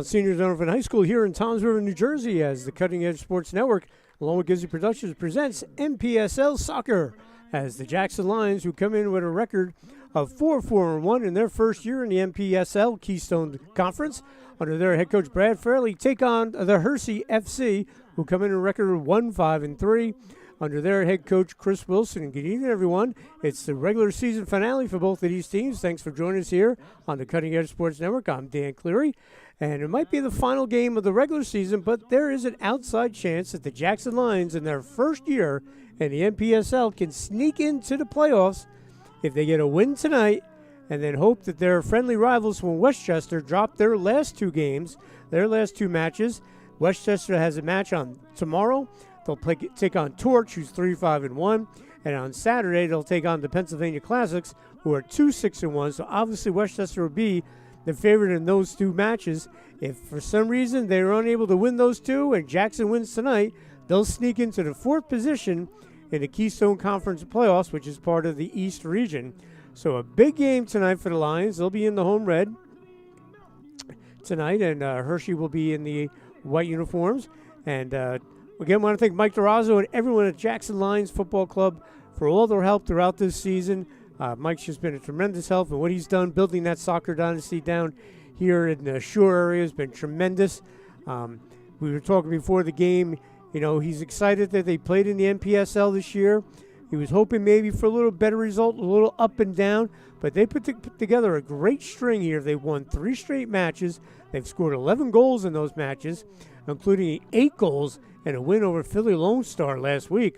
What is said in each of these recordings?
Senior Donovan High School here in Toms River, New Jersey, as the Cutting Edge Sports Network, along with Gizzy Productions, presents MPSL Soccer, as the Jackson Lions, who come in with a record of 4-4-1 in their first year in the MPSL Keystone Conference, under their head coach Brad Fairley, take on the Hershey FC, who come in a record of 1-5-3. Under their head coach, Chris Wilson. And good evening, everyone. It's the regular season finale for both of these teams. Thanks for joining us here on the Cutting Edge Sports Network. I'm Dan Cleary, and it might be the final game of the regular season, but there is an outside chance that the Jackson Lions, in their first year in the MPSL, can sneak into the playoffs if they get a win tonight, and then hope that their friendly rivals from Westchester drop their last two games, their last two matches. Westchester has a match on tomorrow. They'll take on Torch, who's 3-5-1, and on Saturday they'll take on the Pennsylvania Classics, who are 2-6-1. So obviously Westchester will be the favorite in those two matches. If for some reason they are unable to win those two and Jackson wins tonight, they'll sneak into the fourth position in the Keystone Conference playoffs, which is part of the East region. So a big game tonight for the Lions. They'll be in the home red tonight, and Hershey will be in the white uniforms. And again, I want to thank Mike Durazo and everyone at Jackson Lions Football Club for all their help throughout this season. Mike's just been a tremendous help, and what he's done building that soccer dynasty down here in the Shore area has been tremendous. We were talking before the game. You know, he's excited that they played in the MPSL this year. He was hoping maybe for a little better result, a little up and down, but they put together a great string here. They won 3 straight matches. They've scored 11 goals in those matches, including 8 goals and a win over Philly Lone Star last week.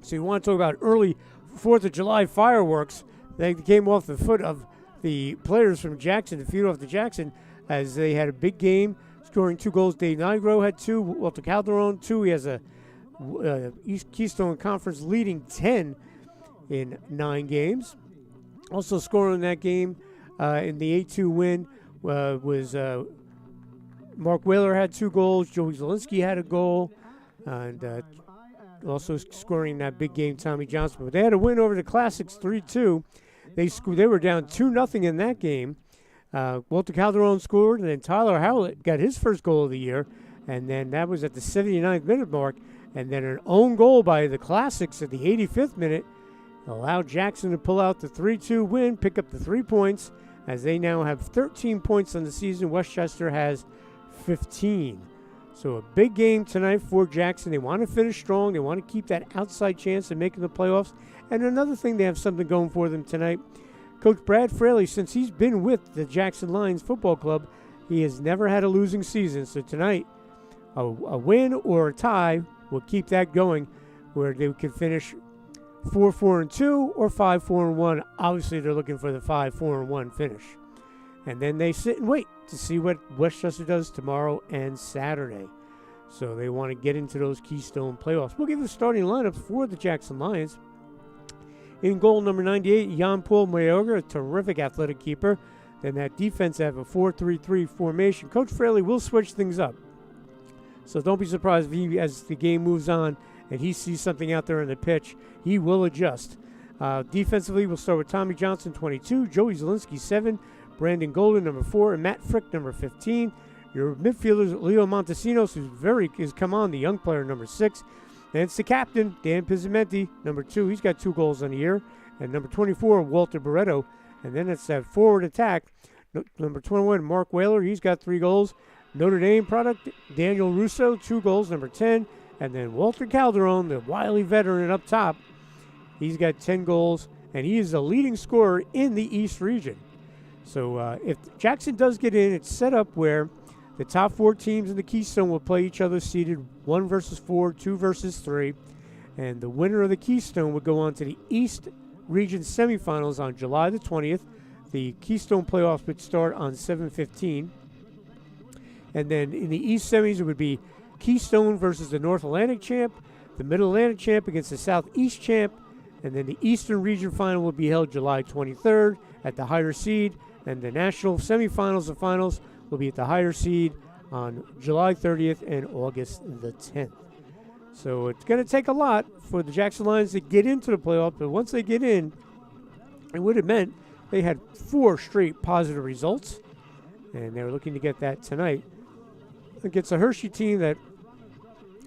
So you want to talk about early 4th of July fireworks. They came off the foot of the players from Jackson to feed off the Jackson, as they had a big game, scoring 2 goals. Dave Nigro had 2, Walter Calderon 2. He has a East Keystone Conference leading 10 in 9 games. Also scoring in that game in the 8-2 win was Mark Whaler had 2 goals. Joey Zielinski had a goal. And also scoring that big game, Tommy Johnson. But they had a win over the Classics 3-2. They were down 2-0 in that game. Walter Calderon scored, and then Tyler Howlett got his first goal of the year. And then that was at the 79th minute mark. And then an own goal by the Classics at the 85th minute allowed Jackson to pull out the 3-2 win, pick up the 3 points, as they now have 13 points on the season. Westchester has 15. So a big game tonight for Jackson. They want to finish strong. They want to keep that outside chance of making the playoffs. And another thing, they have something going for them tonight. Coach Brad Fraley, since he's been with the Jackson Lions Football Club, he has never had a losing season. So tonight, a win or a tie will keep that going, where they could finish 4-4-2 or 5-4-1. Obviously, they're looking for the 5-4-1 finish. And then they sit and wait to see what Westchester does tomorrow and Saturday. So they want to get into those Keystone playoffs. We'll give you the starting lineup for the Jackson Lions. In goal, number 98, Jan-Paul Mayorga, a terrific athletic keeper. Then that defense have a 4-3-3 formation. Coach Fraley will switch things up. So don't be surprised if as the game moves on and he sees something out there on the pitch, he will adjust. Defensively, we'll start with Tommy Johnson, 22, Joey Zielinski, 7, Brandon Golden, number 4, and Matt Frick, number 15. Your midfielders, Leo Montesinos, who's come on, the young player, number 6. Then it's the captain, Dan Pizzamenti, number 2. He's got 2 goals on the year. And number 24, Walter Barreto. And then it's that forward attack. Number 21, Mark Whaler. He's got 3 goals. Notre Dame product, Daniel Russo, 2 goals, number 10. And then Walter Calderon, the wily veteran up top. He's got 10 goals, and he is the leading scorer in the East region. So if Jackson does get in, it's set up where the top 4 teams in the Keystone will play each other seeded 1 versus 4, 2 versus 3. And the winner of the Keystone would go on to the East region semifinals on July the 20th. The Keystone playoffs would start on 7/15. And then in the East semis, it would be Keystone versus the North Atlantic champ, the Middle Atlantic champ against the Southeast champ, and then the Eastern region final will be held July 23rd at the higher seed, and the national semifinals and finals will be at the higher seed on July 30th and August the 10th. So it's going to take a lot for the Jackson Lions to get into the playoff, but once they get in, it would have meant they had 4 straight positive results. and they're looking to get that tonight against a Hershey team that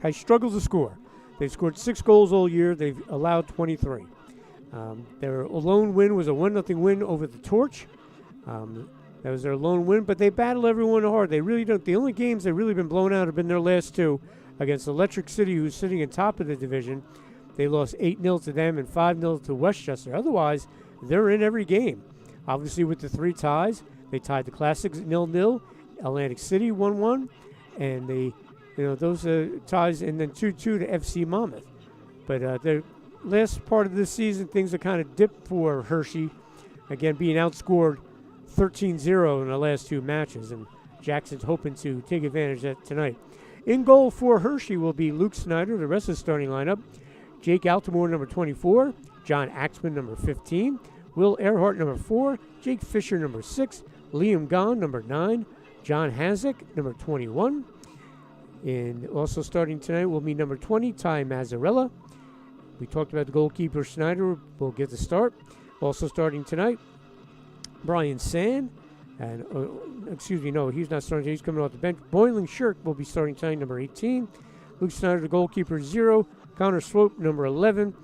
has struggled to score. They've scored 6 goals all year. They've allowed 23. Their lone win was a 1-0 win over the Torch. That was their lone win, but they battle everyone hard. They really don't. The only games they've really been blown out have been their last 2 against Electric City, who's sitting in top of the division. They lost 8-0 to them and 5-0 to Westchester. Otherwise, they're in every game. Obviously, with the 3 ties, they tied the Classics 0-0, Atlantic City 1-1, and those ties, and then 2-2 to FC Monmouth. But the last part of this season, things are kind of dipped for Hershey. Again, being outscored 13-0 in the last 2 matches, and Jackson's hoping to take advantage of that tonight. In goal for Hershey will be Luke Snyder, the rest of the starting lineup. Jake Altamore, number 24. John Axman, number 15. Will Earhart, number 4. Jake Fisher, number 6. Liam Gahn, number 9. John Hazick, number 21. And also starting tonight will be number 20, Ty Mazzarella. We talked about the goalkeeper, Snyder, will get the start. Also starting tonight, Brian Sand. And, he's not starting. He's coming off the bench. Boylan Shirk will be starting tonight, number 18. Luke Snyder, the goalkeeper, 0. Connor Swope, number 11.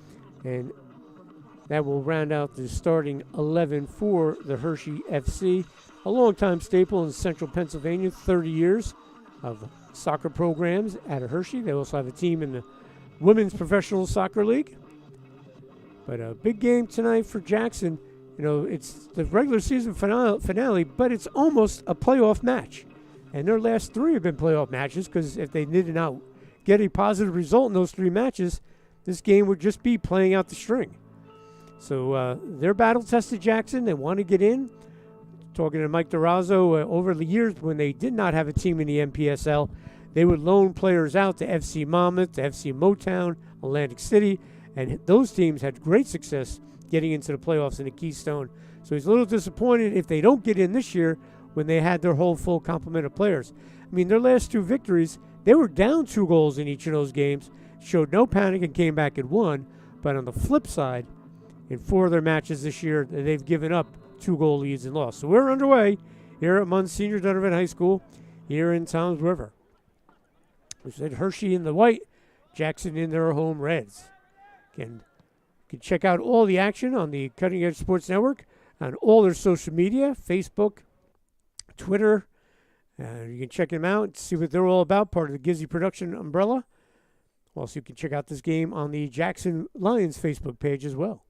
And that will round out the starting 11 for the Hershey FC. A longtime staple in central Pennsylvania, 30 years of soccer programs at Hershey. They also have a team in the Women's Professional Soccer League. But a big game tonight for Jackson. It's the regular season finale, but it's almost a playoff match. And their last 3 have been playoff matches, because if they did not get a positive result in those 3 matches, this game would just be playing out the string. So they're battle-tested Jackson. They want to get in. Talking to Mike Durazo, over the years when they did not have a team in the MPSL, they would loan players out to FC Monmouth, to FC Motown, Atlantic City, and those teams had great success getting into the playoffs in the Keystone. So he's a little disappointed if they don't get in this year when they had their whole full complement of players. I mean, their last 2 victories, they were down 2 goals in each of those games, showed no panic and came back and won. But on the flip side, in 4 of their matches this year, they've given up 2-goal leads and lost. So we're underway here at Monsignor Donovan High School here in Toms River. We said Hershey in the white, Jackson in their home reds. Again, you can check out all the action on the Cutting Edge Sports Network on all their social media, Facebook, Twitter. You can check them out and see what they're all about, part of the Gizzy Production umbrella. Also, you can check out this game on the Jackson Lions Facebook page as well.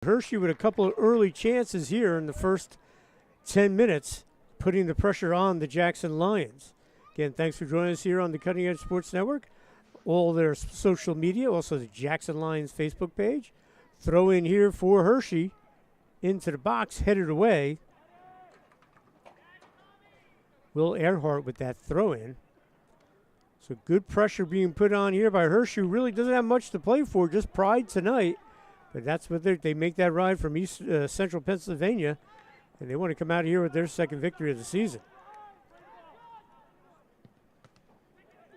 Hershey with a couple of early chances here in the first 10 minutes, putting the pressure on the Jackson Lions. Again, thanks for joining us here on the Cutting Edge Sports Network. All their social media, also the Jackson Lions Facebook page. Throw in here for Hershey into the box, headed away. Will Earhart with that throw in. So good pressure being put on here by Hershey, who really doesn't have much to play for, just pride tonight. But that's what they make that ride from East Central Pennsylvania, and they want to come out of here with their second victory of the season.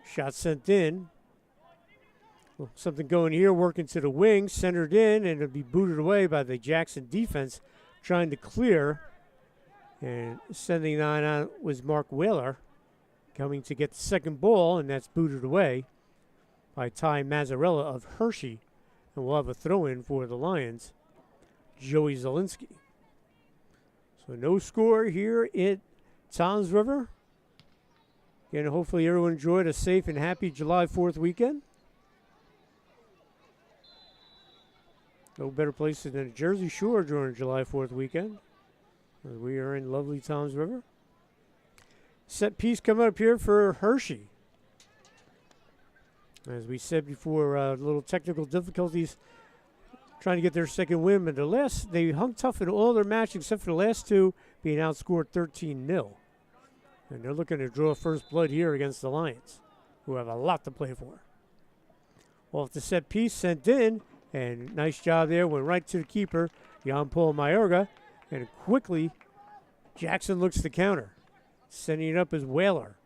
Shot sent in. Well, something going here, working to the wing, centered in, and it'll be booted away by the Jackson defense, trying to clear. And sending that out was Mark Whaler, coming to get the second ball, and that's booted away by Ty Mazzarella of Hershey. And we'll have a throw-in for the Lions, Joey Zielinski. So no score here at Toms River. Again, hopefully everyone enjoyed a safe and happy July 4th weekend. No better place than the Jersey Shore during July 4th weekend. We are in lovely Toms River. Set piece coming up here for Hershey. As we said before, little technical difficulties trying to get their second win. But they hung tough in all their matches except for the last two, being outscored 13-0. And they're looking to draw first blood here against the Lions, who have a lot to play for. Off the set piece, sent in. And nice job there, went right to the keeper, Jan-Paul Mayorga. And quickly, Jackson looks to counter. Sending it up as Whaler.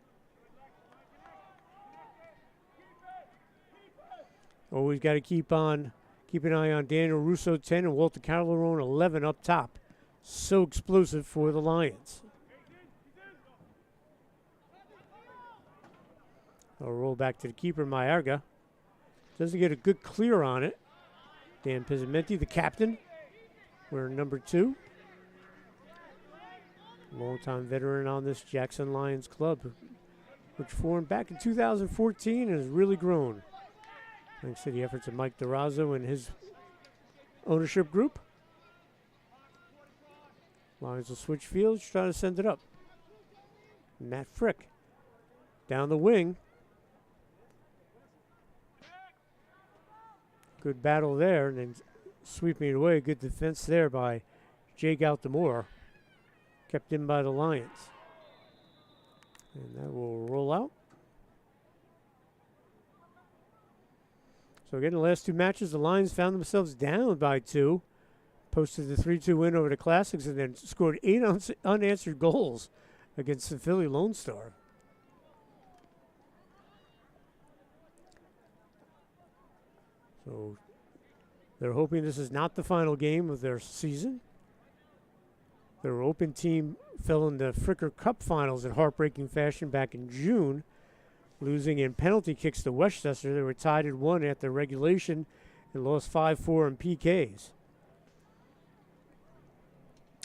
Always got to keep an eye on Daniel Russo, 10, and Walter Calderon, 11 up top. So explosive for the Lions. I'll roll back to the keeper, Mayorga. Doesn't get a good clear on it. Dan Pizzamenti, the captain, wearing number 2. Longtime veteran on this Jackson Lions club, which formed back in 2014 and has really grown. Thanks to the efforts of Mike DeRozzo and his ownership group. Lions will switch fields, trying to send it up. Matt Frick down the wing. Good battle there, and then sweeping it away. Good defense there by Jake Altamore. Kept in by the Lions. And that will roll out. So again, the last two matches, the Lions found themselves down by 2. Posted the 3-2 win over the Classics, and then scored 8 unanswered goals against the Philly Lone Star. So they're hoping this is not the final game of their season. Their open team fell in the Fricker Cup finals in heartbreaking fashion back in June, losing in penalty kicks to Westchester. They were tied at 1 after regulation and lost 5-4 in PKs.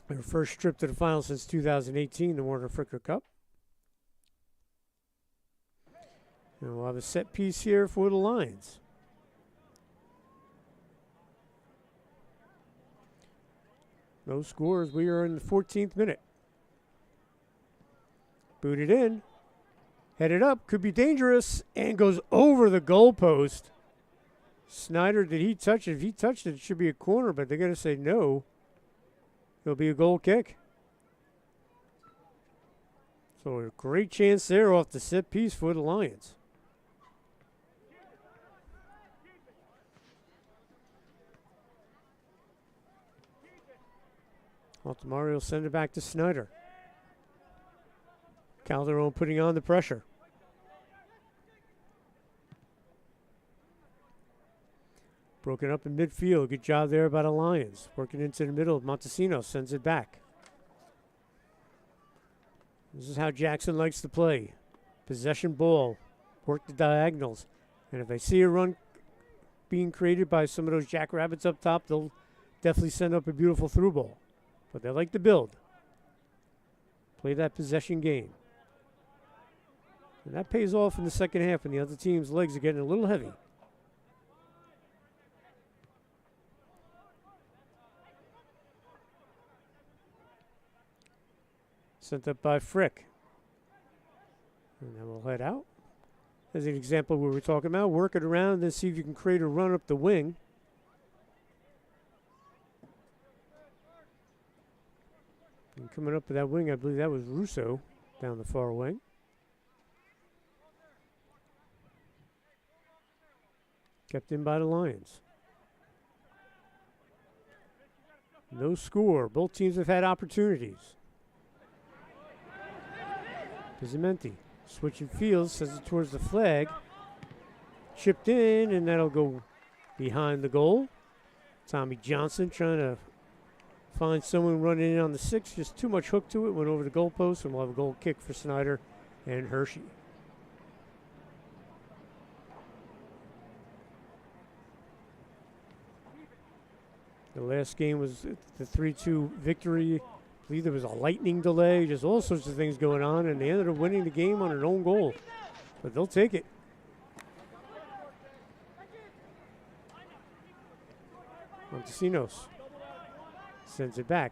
Their first trip to the final since 2018, the Warner Fricker Cup. And we'll have a set piece here for the Lions. No scores. We are in the 14th minute. Booted in. Headed up. Could be dangerous. And goes over the goalpost. Snyder, did he touch it? If he touched it, it should be a corner, but they're going to say no. It'll be a goal kick. So a great chance there off the set piece for the Lions. Altamari will send it back to Snyder. Calderon putting on the pressure. Broken up in midfield. Good job there by the Lions. Working into the middle. Montesino sends it back. This is how Jackson likes to play. Possession ball. Work the diagonals. And if they see a run being created by some of those Jackrabbits up top, they'll definitely send up a beautiful through ball. But they like to build. Play that possession game. And that pays off in the second half when the other team's legs are getting a little heavy. Sent up by Frick. And then we'll head out. As an example we were talking about, work it around and then see if you can create a run up the wing. And coming up with that wing, I believe that was Russo down the far wing. Kept in by the Lions. No score. Both teams have had opportunities. Pizzamenti switching fields, sends it towards the flag. Chipped in, and that'll go behind the goal. Tommy Johnson trying to find someone running in on the 6. Just too much hook to it. Went over the goalpost, and we'll have a goal kick for Snyder and Hershey. The last game was the 3-2 victory. I believe there was a lightning delay, just all sorts of things going on, and they ended up winning the game on an own goal. But they'll take it. Montesinos sends it back.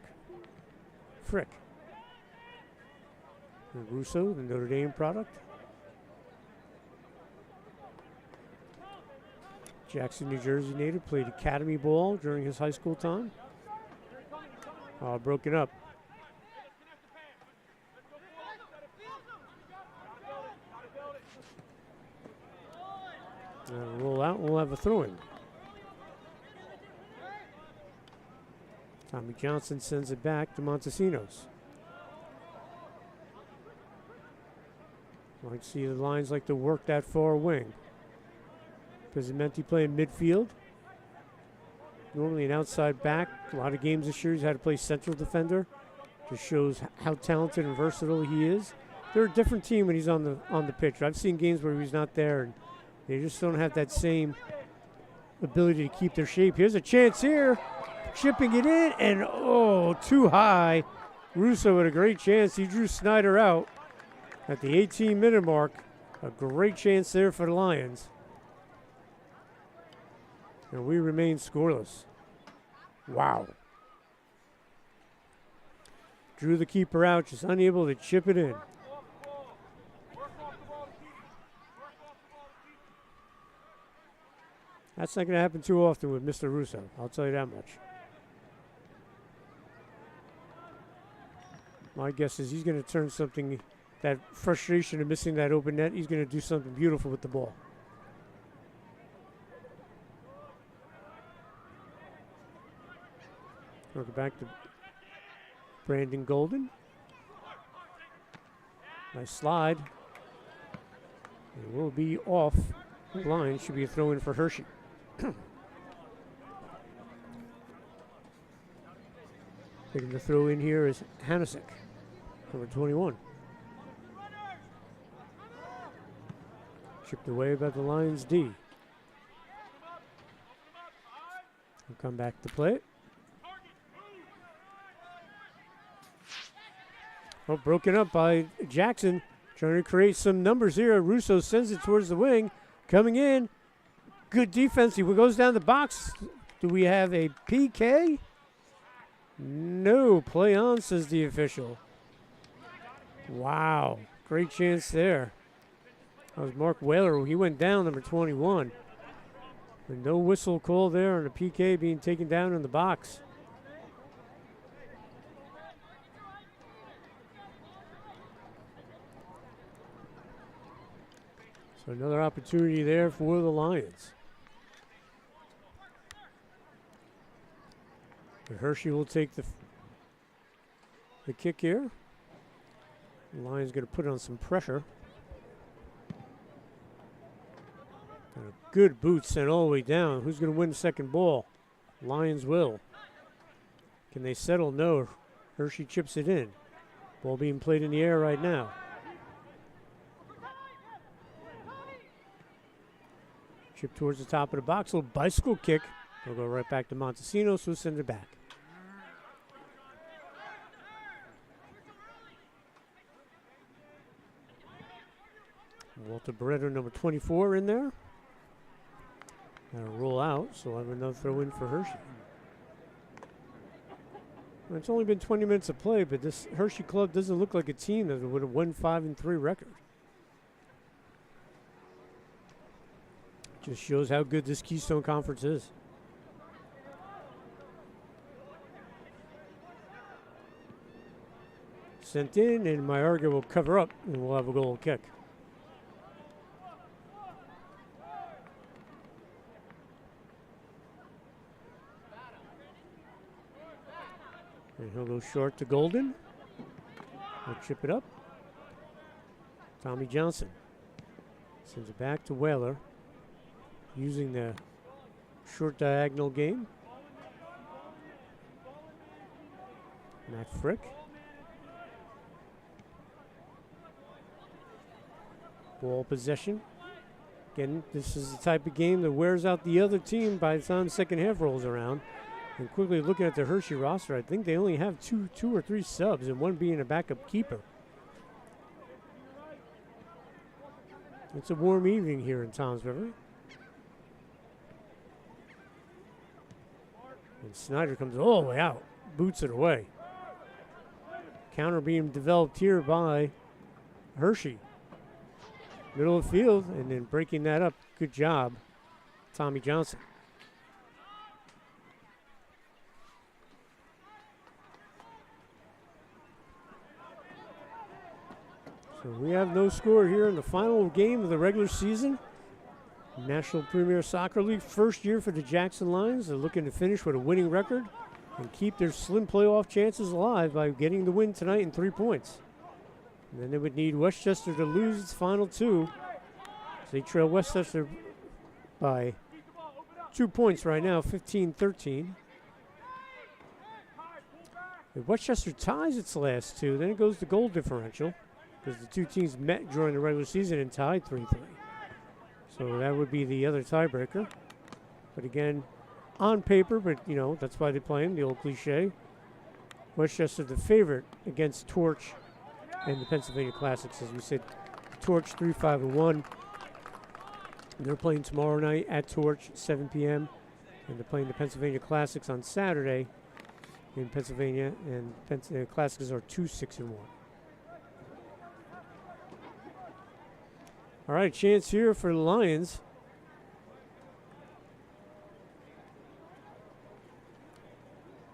Frick. And Russo, the Notre Dame product. Jackson, New Jersey native, played academy ball during his high school time. Broken up. Roll out, we'll have a throw-in. Tommy Johnson sends it back to Montesinos. Might see the Lions like to work that far wing. Pizzamenti playing midfield. Normally an outside back. A lot of games this year he's had to play central defender. Just shows how talented and versatile he is. They're a different team when he's on the pitch. I've seen games where he's not there and they just don't have that same ability to keep their shape. Here's a chance here. Chipping it in, and too high. Russo had a great chance. He drew Snyder out at the 18-minute mark. A great chance there for the Lions. And we remain scoreless. Wow. Drew the keeper out, just unable to chip it in. That's not going to happen too often with Mr. Russo, I'll tell you that much. My guess is he's going to turn something, that frustration of missing that open net, he's going to do something beautiful with the ball. We'll go back to Brandon Golden. Nice slide. It will be off the line. Should be a throw in for Hershey. Taking the throw in here is Hanasek, number 21. Chipped away by the Lions D. We'll come back to play it. Broken up by Jackson, trying to create some numbers here. Russo sends it towards the wing. Coming in. Good defense. He goes down the box. Do we have a PK? No. Play on, says the official. Wow. Great chance there. That was Mark Whaler. He went down, number 21. And no whistle call there, and a PK being taken down in the box. So another opportunity there for the Lions. And Hershey will take the kick here. The Lions going to put on some pressure. And a good boot sent all the way down. Who's going to win the second ball? Lions will. Can they settle? No. Hershey chips it in. Ball being played in the air right now. Chip towards the top of the box. A little bicycle kick. They'll go right back to Montesinos, who'll send it back. Walter Beretta, number 24, in there. That'll roll out, so we'll have another throw in for Hershey. Well, it's only been 20 minutes of play, but this Hershey club doesn't look like a team that would have won 5-3 record. Just shows how good this Keystone Conference is. Sent in, and Mayorga will cover up, and we'll have a goal kick. And he'll go short to Golden. He'll chip it up. Tommy Johnson sends it back to Whaler, using the short diagonal game. Matt Frick. Ball possession. Again, this is the type of game that wears out the other team by the time the second half rolls around. And quickly looking at the Hershey roster, I think they only have two or three subs, and one being a backup keeper. It's a warm evening here in Toms River. And Snyder comes all the way out, boots it away. Counter being developed here by Hershey. Middle of the field, and then breaking that up. Good job, Tommy Johnson. So we have no score here in the final game of the regular season. National Premier Soccer League, first year for the Jackson Lions. They're looking to finish with a winning record and keep their slim playoff chances alive by getting the win tonight in 3 points. And then they would need Westchester to lose its final two. So they trail Westchester by 2 points right now, 15-13. If Westchester ties its last two, then it goes to goal differential, because the two teams met during the regular season and tied 3-3. So that would be the other tiebreaker. But again, on paper, but you know, that's why they play them, the old cliche. Westchester the favorite against Torch and the Pennsylvania Classics. As we said, Torch 3-5-1. They're playing tomorrow night at Torch, 7 p.m. And they're playing the Pennsylvania Classics on Saturday in Pennsylvania. And Pennsylvania Classics are 2-6-1. All right, chance here for the Lions.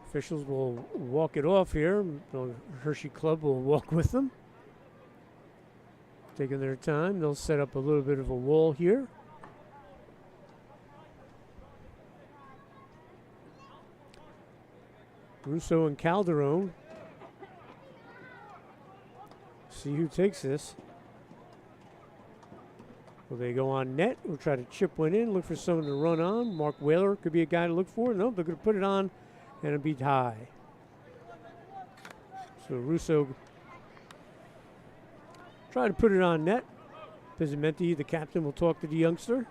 Officials will walk it off here. The Hershey Club will walk with them. Taking their time. They'll set up a little bit of a wall here. Russo and Calderon. See who takes this. Will they go on net? We'll try to chip one in, look for someone to run on. Mark Whaler could be a guy to look for. Nope, they're going to put it on, and it'll be high. So Russo try to put it on net. Pizzamenti, the captain, will talk to the youngster.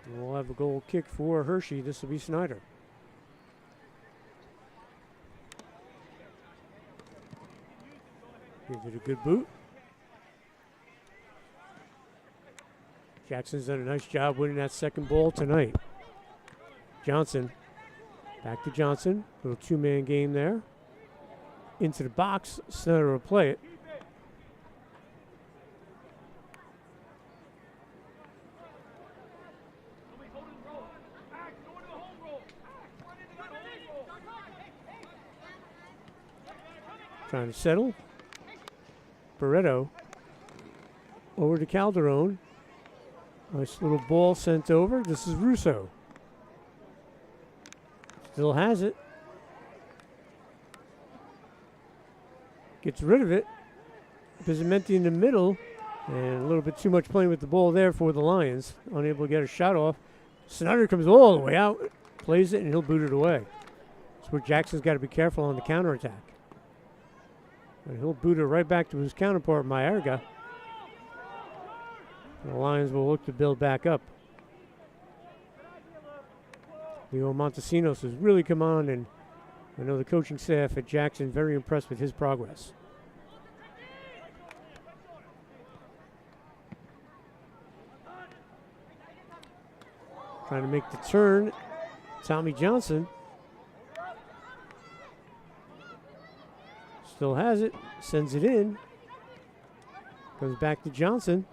And we'll have a goal kick for Hershey. This will be Snyder. He did a good boot. Jackson's done a nice job winning that second ball tonight. Johnson, back to Johnson. Little two-man game there. Into the box, Snyder will play it. Trying to settle. Barreto over to Calderon. Nice little ball sent over. This is Russo. Still has it. Gets rid of it. Pizzamenti in the middle. And a little bit too much playing with the ball there for the Lions. Unable to get a shot off. Snyder comes all the way out. Plays it and he'll boot it away. That's where Jackson's got to be careful on the counterattack. And he'll boot it right back to his counterpart, Maerga. The Lions will look to build back up. Leo Montesinos has really come on, and I know the coaching staff at Jackson very impressed with his progress. Trying to make the turn, Tommy Johnson. Still has it, sends it in. Goes back to Johnson.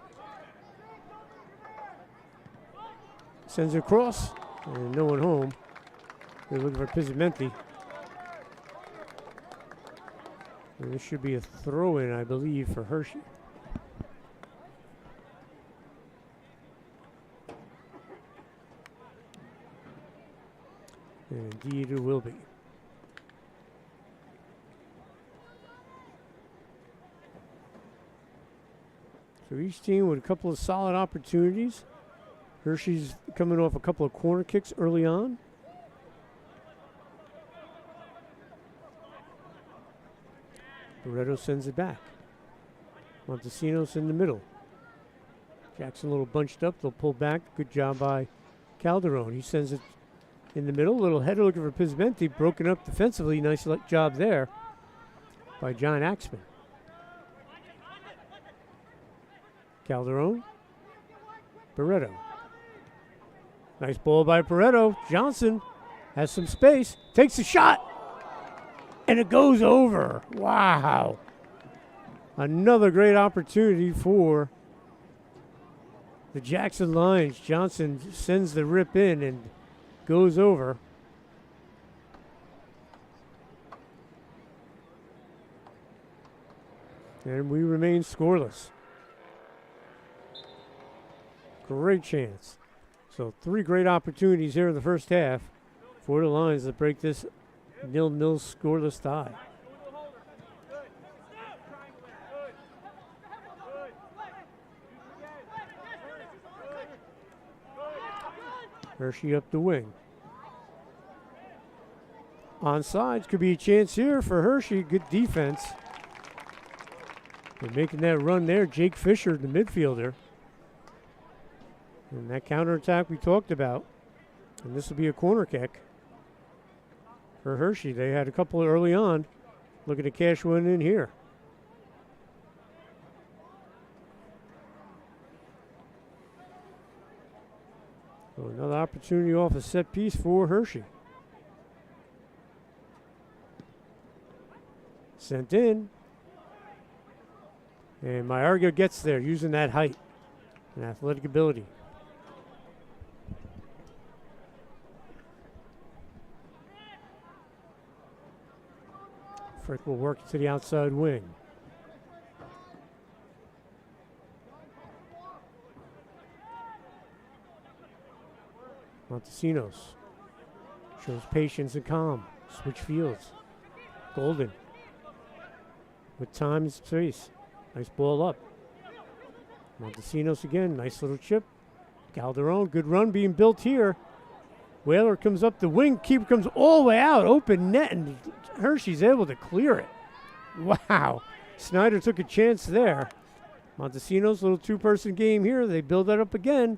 Sends it across, and no one home. They're looking for Pizzamenti. And this should be a throw-in, I believe, for Hershey. Indeed it will be. So each team with a couple of solid opportunities. Hershey's coming off a couple of corner kicks early on. Barreto sends it back. Montesinos in the middle. Jackson a little bunched up. They'll pull back. Good job by Calderon. He sends it in the middle. Little header looking for Pismenti. Broken up defensively. Nice job there by John Axman. Calderon. Barreto. Nice ball by Barreto. Johnson has some space. Takes a shot. And it goes over. Wow. Another great opportunity for the Jackson Lions. Johnson sends the rip in and goes over. And we remain scoreless. Great chance. So 3 great opportunities here in the first half for the Lions to break this 0-0 scoreless tie. Hershey up the wing. Onsides could be a chance here for Hershey. Good defense. They're making that run there. Jake Fisher, the midfielder. And that counterattack we talked about. And this will be a corner kick for Hershey. They had a couple early on. Looking to cash one in here. So another opportunity off a set piece for Hershey. Sent in. And Mayorga gets there using that height and athletic ability. Frick will work to the outside wing. Montesinos shows patience and calm. Switch fields. Golden with time and space. Nice ball up. Montesinos again. Nice little chip. Calderon, good run being built here. Whaler comes up the wing. Keeper comes all the way out. Open net, and Hershey's able to clear it. Wow. Snyder took a chance there. Montesinos, little two-person game here. They build that up again.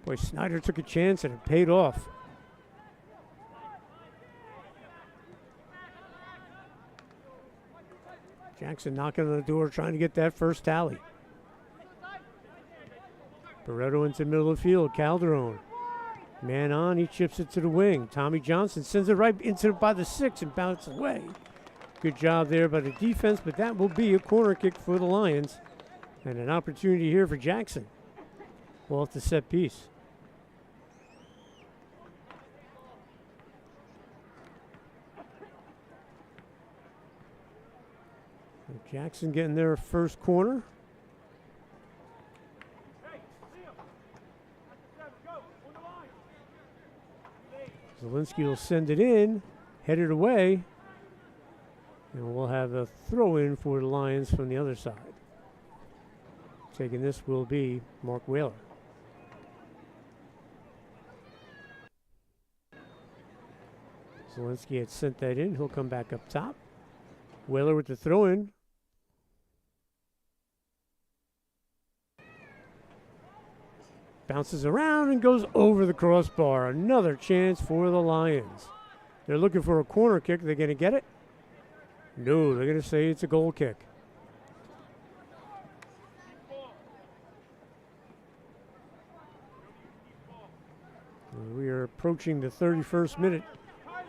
Boy, Snyder took a chance, and it paid off. Jackson knocking on the door, trying to get that first tally. Barreto into the middle of the field. Calderon. Man on, he chips it to the wing. Tommy Johnson sends it right into by the 6 and bounces away. Good job there by the defense, but that will be a corner kick for the Lions. And an opportunity here for Jackson. Off the set piece. Jackson getting their first corner. Zielinski will send it in, head it away, and we'll have a throw in for the Lions from the other side. Taking this will be Mark Whaler. Zielinski had sent that in. He'll come back up top. Whaler with the throw in. Bounces around and goes over the crossbar. Another chance for the Lions. They're looking for a corner kick. They're going to get it? No, they're going to say it's a goal kick. We are approaching the 31st minute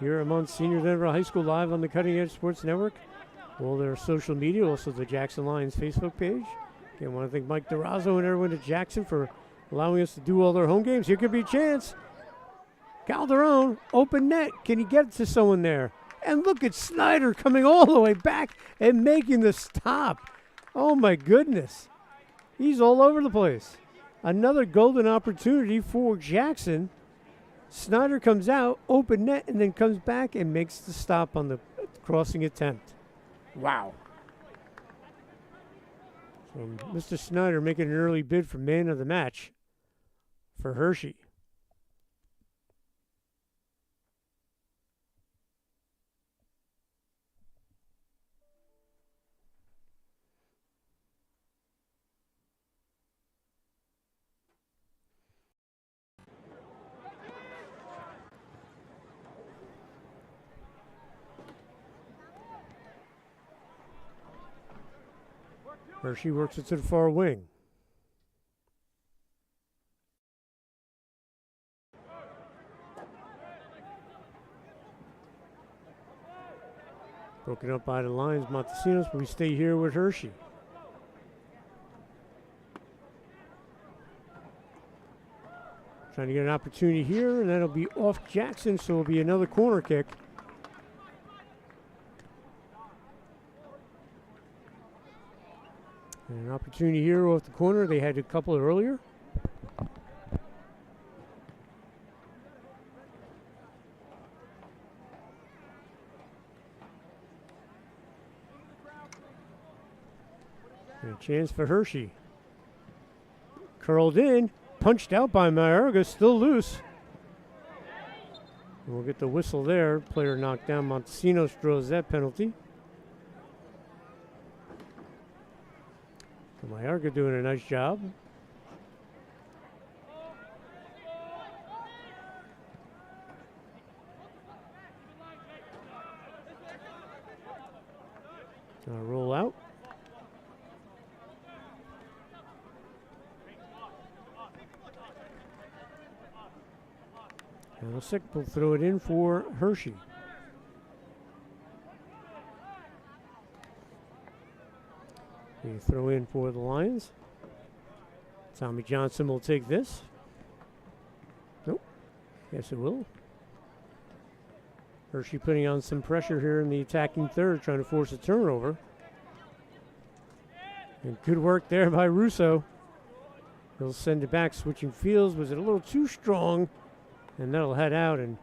here among Senior Denver High School live on the Cutting Edge Sports Network. All their social media, also the Jackson Lions Facebook page. Again, I want to thank Mike Durazo and everyone at Jackson for allowing us to do all their home games. Here could be a chance. Calderon, open net. Can he get to someone there? And look at Snyder coming all the way back and making the stop. Oh, my goodness. He's all over the place. Another golden opportunity for Jackson. Snyder comes out, open net, and then comes back and makes the stop on the crossing attempt. Wow. So Mr. Snyder making an early bid for man of the match for Hershey. Hershey works it to the far wing. Broken up by the Lions, Montesinos, but we stay here with Hershey. Trying to get an opportunity here, and that'll be off Jackson, so it'll be another corner kick. And an opportunity here off the corner. They had a couple earlier. And a chance for Hershey. Curled in, punched out by Mayorga, still loose. And we'll get the whistle there. Player knocked down. Montesinos draws that penalty. Mayorga doing a nice job. Roll out. And the sixth will throw it in for Hershey. They throw in for the Lions. Tommy Johnson will take this. Nope. Yes, it will. Hershey putting on some pressure here in the attacking third, trying to force a turnover. And good work there by Russo. He'll send it back, switching fields. Was it a little too strong? And that'll head out. And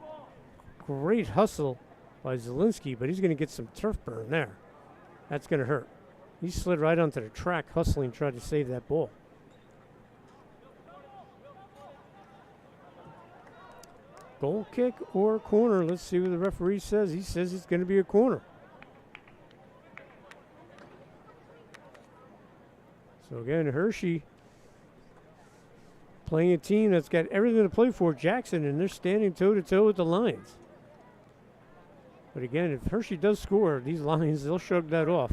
great hustle by Zielinski, but he's going to get some turf burn there. That's going to hurt. He slid right onto the track, hustling, tried to save that ball. Goal kick or corner. Let's see what the referee says. He says it's going to be a corner. So again, Hershey playing a team that's got everything to play for, Jackson, and they're standing toe-to-toe with the Lions. But again, if Hershey does score, these Lions, they'll shrug that off.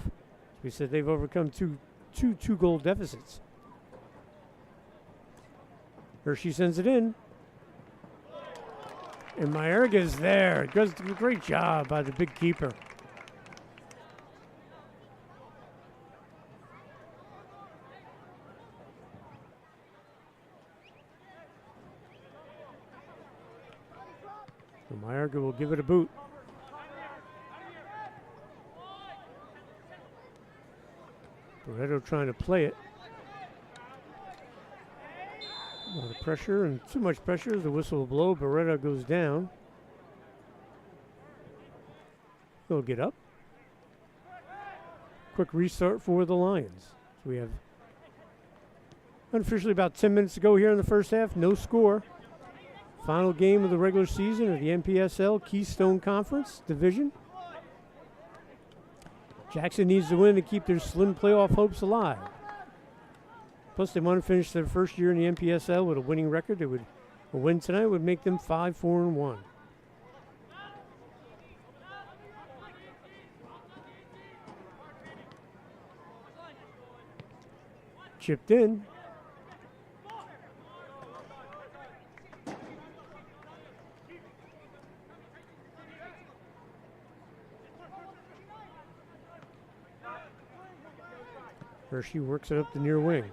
We said they've overcome two-goal deficits. Hershey sends it in. And Mayorga's there. Does a great job by the big keeper. So Mayorga will give it a boot. Barreto trying to play it. A lot of pressure and too much pressure. The whistle will blow. Barreto goes down. He'll get up. Quick restart for the Lions. So we have unofficially about 10 minutes to go here in the first half. No score. Final game of the regular season of the NPSL Keystone Conference Division. Jackson needs to win to keep their slim playoff hopes alive. Plus, they want to finish their first year in the NPSL with a winning record. A win tonight would make them 5-4-1. Chipped in. Hershey works it up the near wing.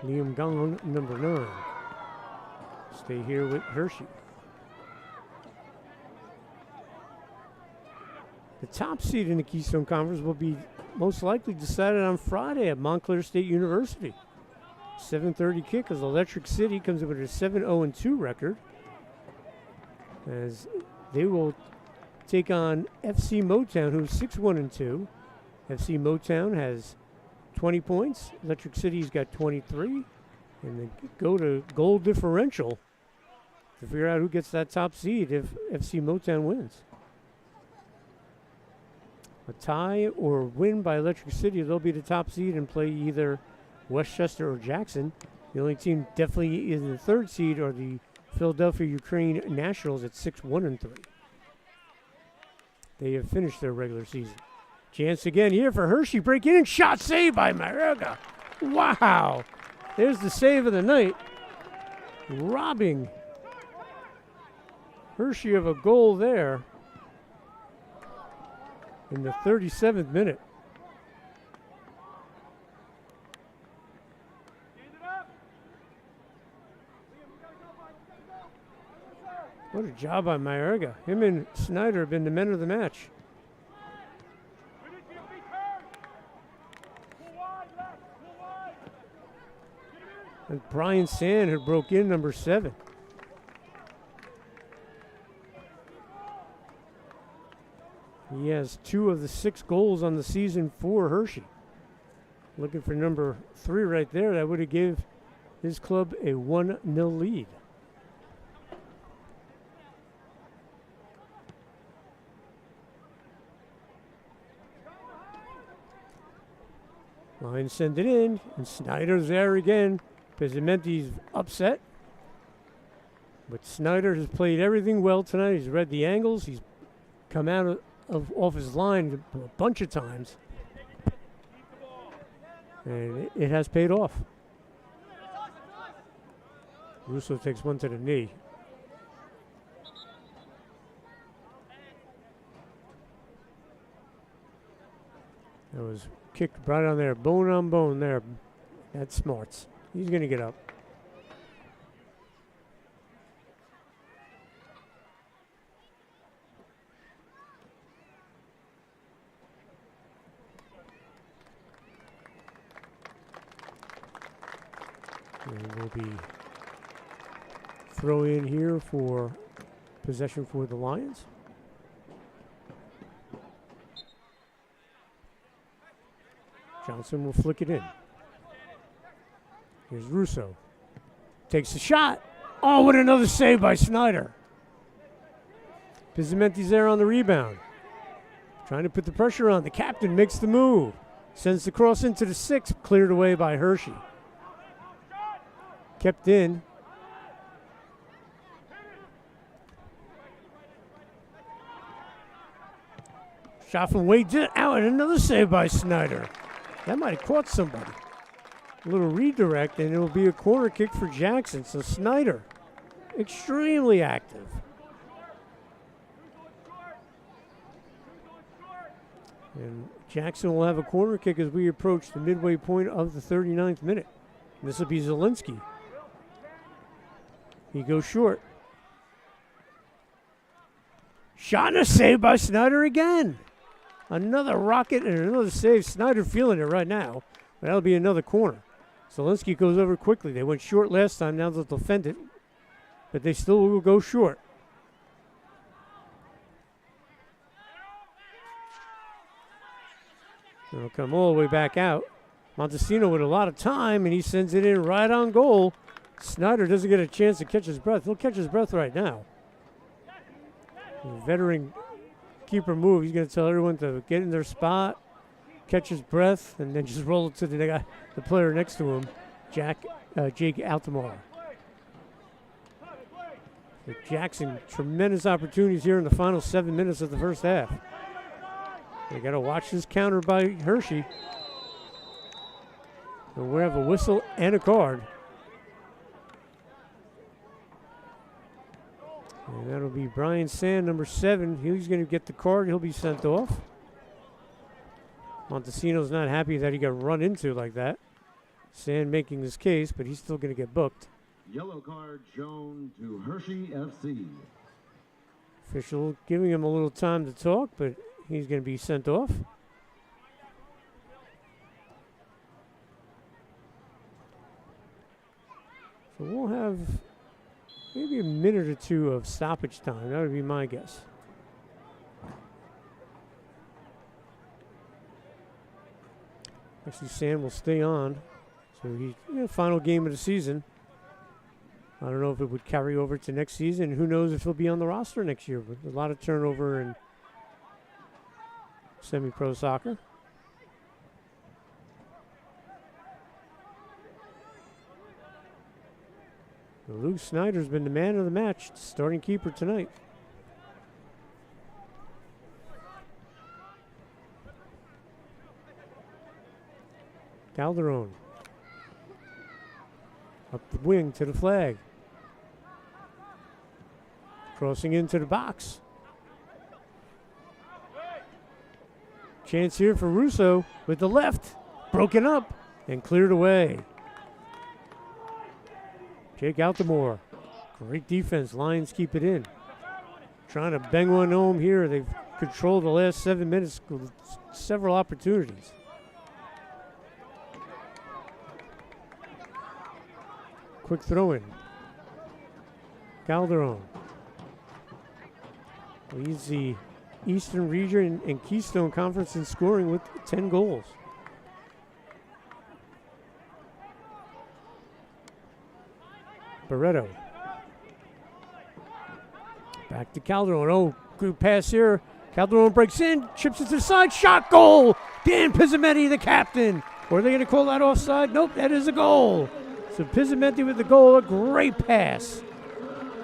Liam Gong, number 9. Stay here with Hershey. The top seed in the Keystone Conference will be most likely decided on Friday at Montclair State University. 7:30 kick as Electric City comes in with a 7-0-2 record, as they will take on FC Motown, who's 6-1-2. FC Motown has 20 points. Electric City's got 23. And they go to goal differential to figure out who gets that top seed if FC Motown wins. A tie or win by Electric City, they'll be the top seed and play either Westchester or Jackson. The only team definitely in the third seed are the Philadelphia Ukraine Nationals at 6-1-3. They have finished their regular season. Chance again here for Hershey. Break in and shot saved by Mariga. Wow. There's the save of the night. Robbing Hershey of a goal there in the 37th minute. What a job by Mayorga. Him and Snyder have been the men of the match. And Brian Sand, who broke in, number 7. He has 2 of the 6 goals on the season for Hershey. Looking for number 3 right there. That would have given his club a 1-0 lead. Lions send it in, and Snyder's there again. Pizzamenti's upset. But Snyder has played everything well tonight. He's read the angles. He's come out off his line a bunch of times. And it has paid off. Russo takes one to the knee. That was kicked right on there, bone on bone there. That's Smarts. He's going to get up. And we'll be throw in here for possession for the Lions. Johnson will flick it in. Here's Russo. Takes a shot. Oh, what another save by Snyder. Pizzamenti's there on the rebound. Trying to put the pressure on. The captain makes the move. Sends the cross into the 6. Cleared away by Hershey. Kept in. Shot from way out, and another save by Snyder. That might have caught somebody. A little redirect, and it will be a corner kick for Jackson. So Snyder, extremely active. And Jackson will have a corner kick as we approach the midway point of the 39th minute. And this will be Zielinski. He goes short. Shot and a save by Snyder again. Another rocket and another save. Snyder feeling it right now. But that'll be another corner. Zielinski goes over quickly. They went short last time. Now they'll defend it. But they still will go short. They'll come all the way back out. Montesino with a lot of time, and he sends it in right on goal. Snyder doesn't get a chance to catch his breath. He'll catch his breath right now. The veteran keeper move. He's going to tell everyone to get in their spot, catch his breath, and then just roll it to the player next to him, Jake Altamar. For Jackson, tremendous opportunities here in the final 7 minutes of the first half. They got to watch this counter by Hershey. And we have a whistle and a card. And that'll be Brian Sand, number 7. He's going to get the card. He'll be sent off. Montesino's not happy that he got run into like that. Sand making his case, but he's still going to get booked. Yellow card shown to Hershey FC. Official giving him a little time to talk, but he's going to be sent off. So we'll have maybe a minute or two of stoppage time. That would be my guess. Actually, Sam will stay on. So he, final game of the season. I don't know if it would carry over to next season. Who knows if he'll be on the roster next year. But a lot of turnover in semi-pro soccer. Luke Snyder's been the man of the match, starting keeper tonight. Calderon. Up the wing to the flag. Crossing into the box. Chance here for Russo with the left. Broken up and cleared away. Jake Altamore. Great defense. Lions keep it in. Trying to bang one home here. They've controlled the last 7 minutes with several opportunities. Quick throw in. Calderon leads the Eastern Region and Keystone Conference in scoring with 10 goals. Barreto. Back to Calderon. Oh, good pass here. Calderon breaks in, chips it to the side, shot, goal! Dan Pizzamenti, the captain. Or are they going to call that offside? Nope, that is a goal. So Pizzamenti with the goal, a great pass.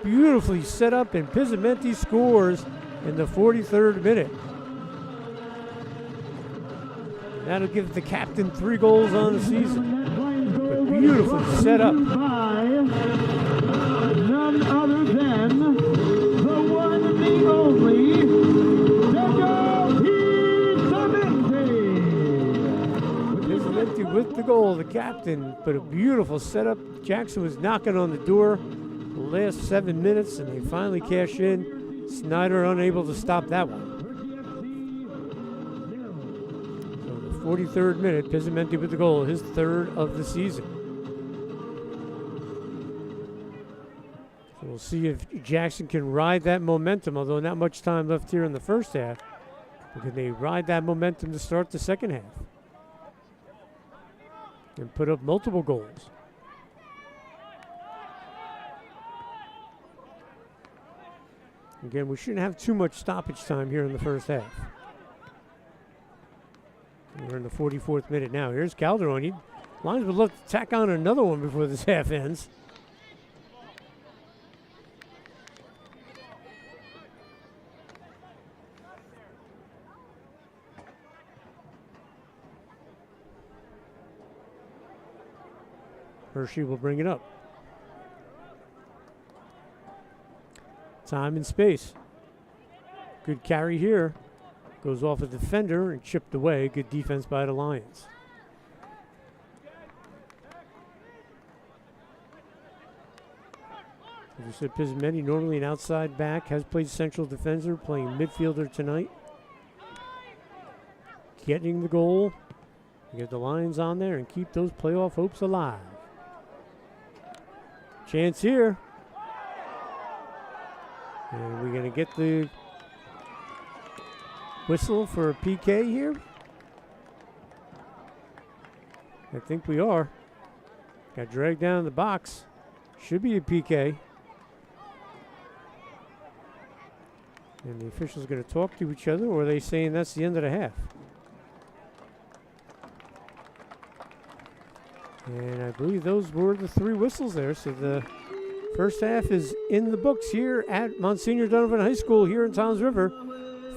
Beautifully set up, and Pizzamenti scores in the 43rd minute. That'll give the captain 3 goals on the season. But beautifully set up. None other than the one, the only, Pizzamenti with the goal, the captain, but a beautiful setup. Jackson was knocking on the door the last 7 minutes, and they finally cash in. Snyder unable to stop that one. So the 43rd minute, Pizzamenti with the goal, his 3rd of the season. So we'll see if Jackson can ride that momentum, although not much time left here in the first half. But can they ride that momentum to start the second half and put up multiple goals? Again, we shouldn't have too much stoppage time here in the first half. We're in the 44th minute now. Here's Calderon. Lions would love to tack on another one before this half ends. Hershey will bring it up. Time and space. Good carry here. Goes off a defender and chipped away. Good defense by the Lions. As I said, Pizzamenti, normally an outside back, has played central defender, playing midfielder tonight. Getting the goal. Get the Lions on there and keep those playoff hopes alive. Chance here. And we're going to get the whistle for a PK here. I think we are. Got dragged down in the box. Should be a PK. And the officials going to talk to each other, or are they saying that's the end of the half? And I believe those were the 3 whistles there. So the first half is in the books here at Monsignor Donovan High School here in Toms River.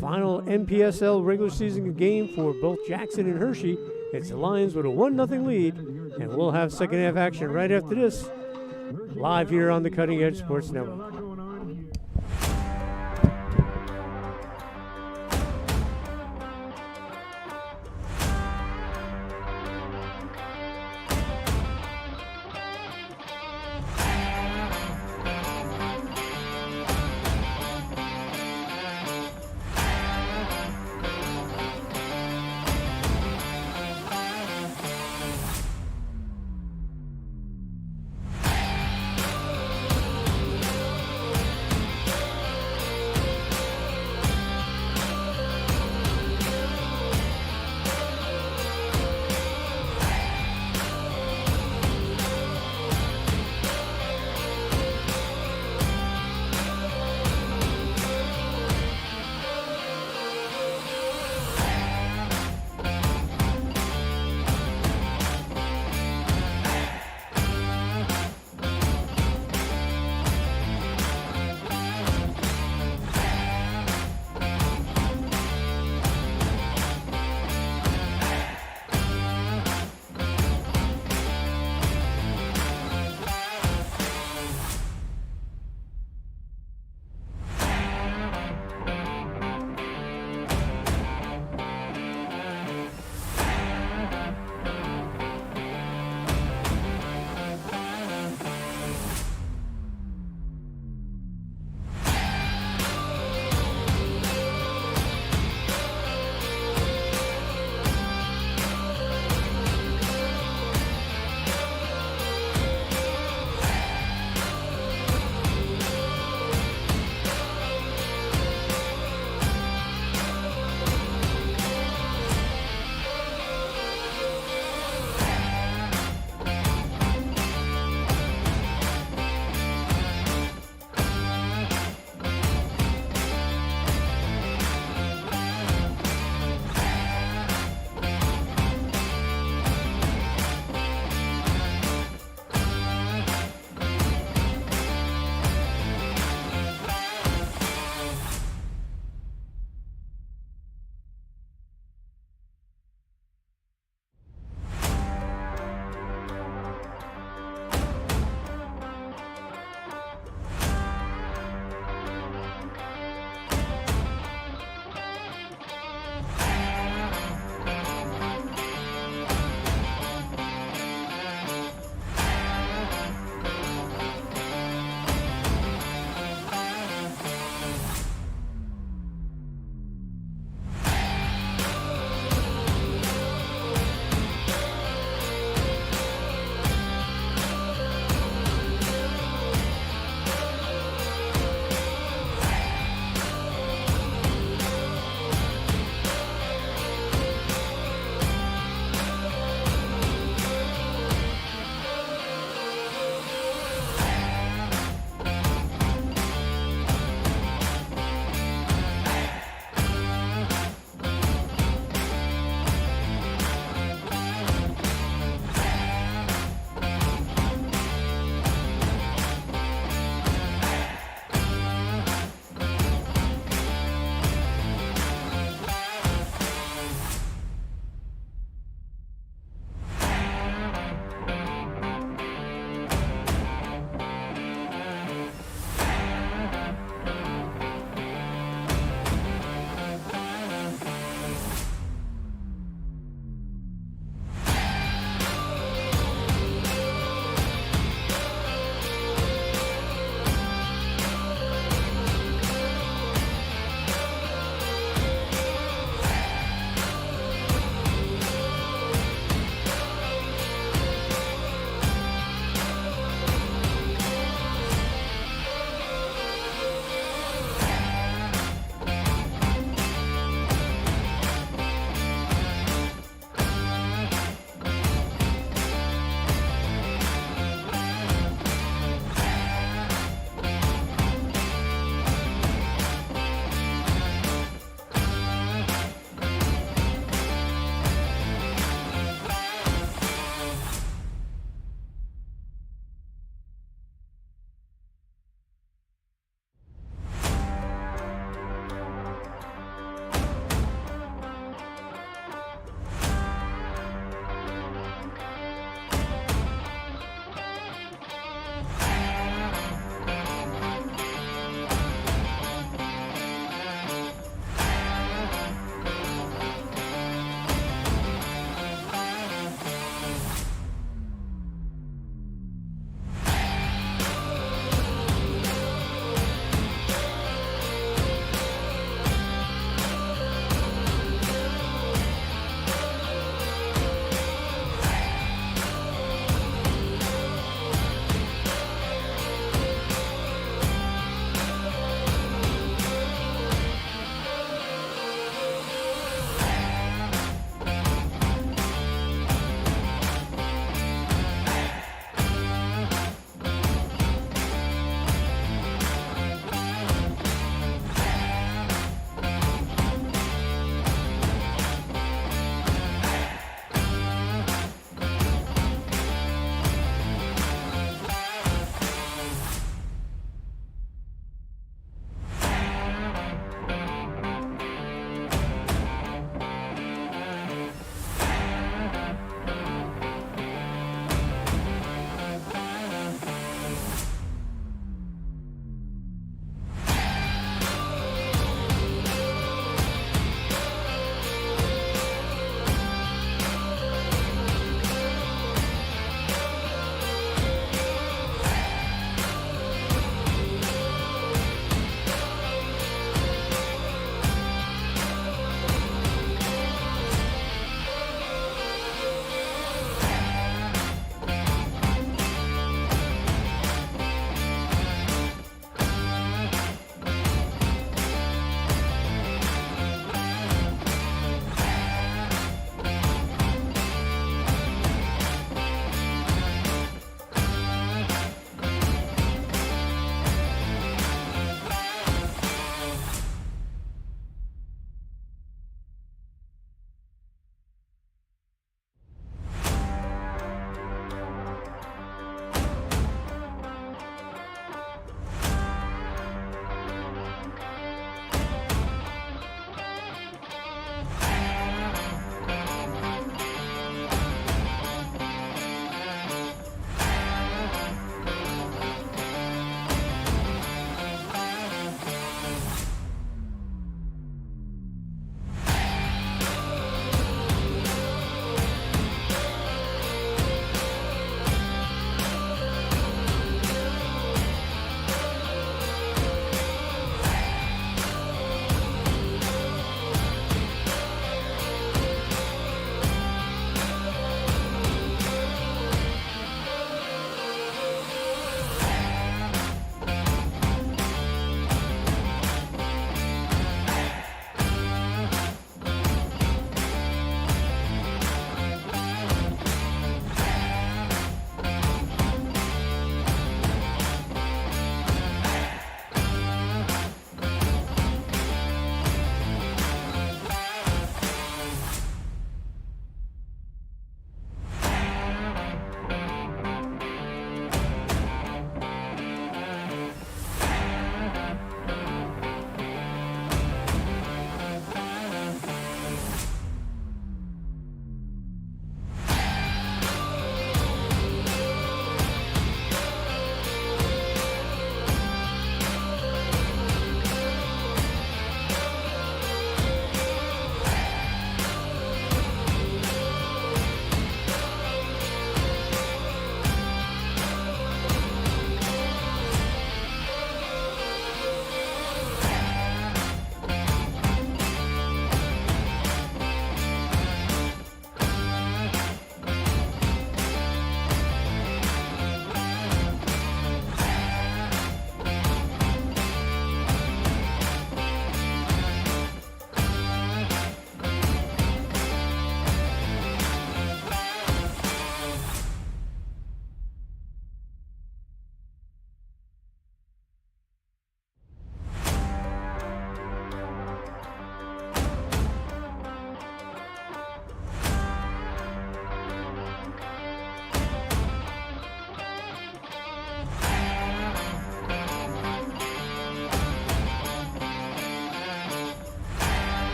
Final NPSL regular season game for both Jackson and Hershey. It's the Lions with a 1-0 lead, and we'll have second half action right after this, live here on the Cutting Edge Sports Network.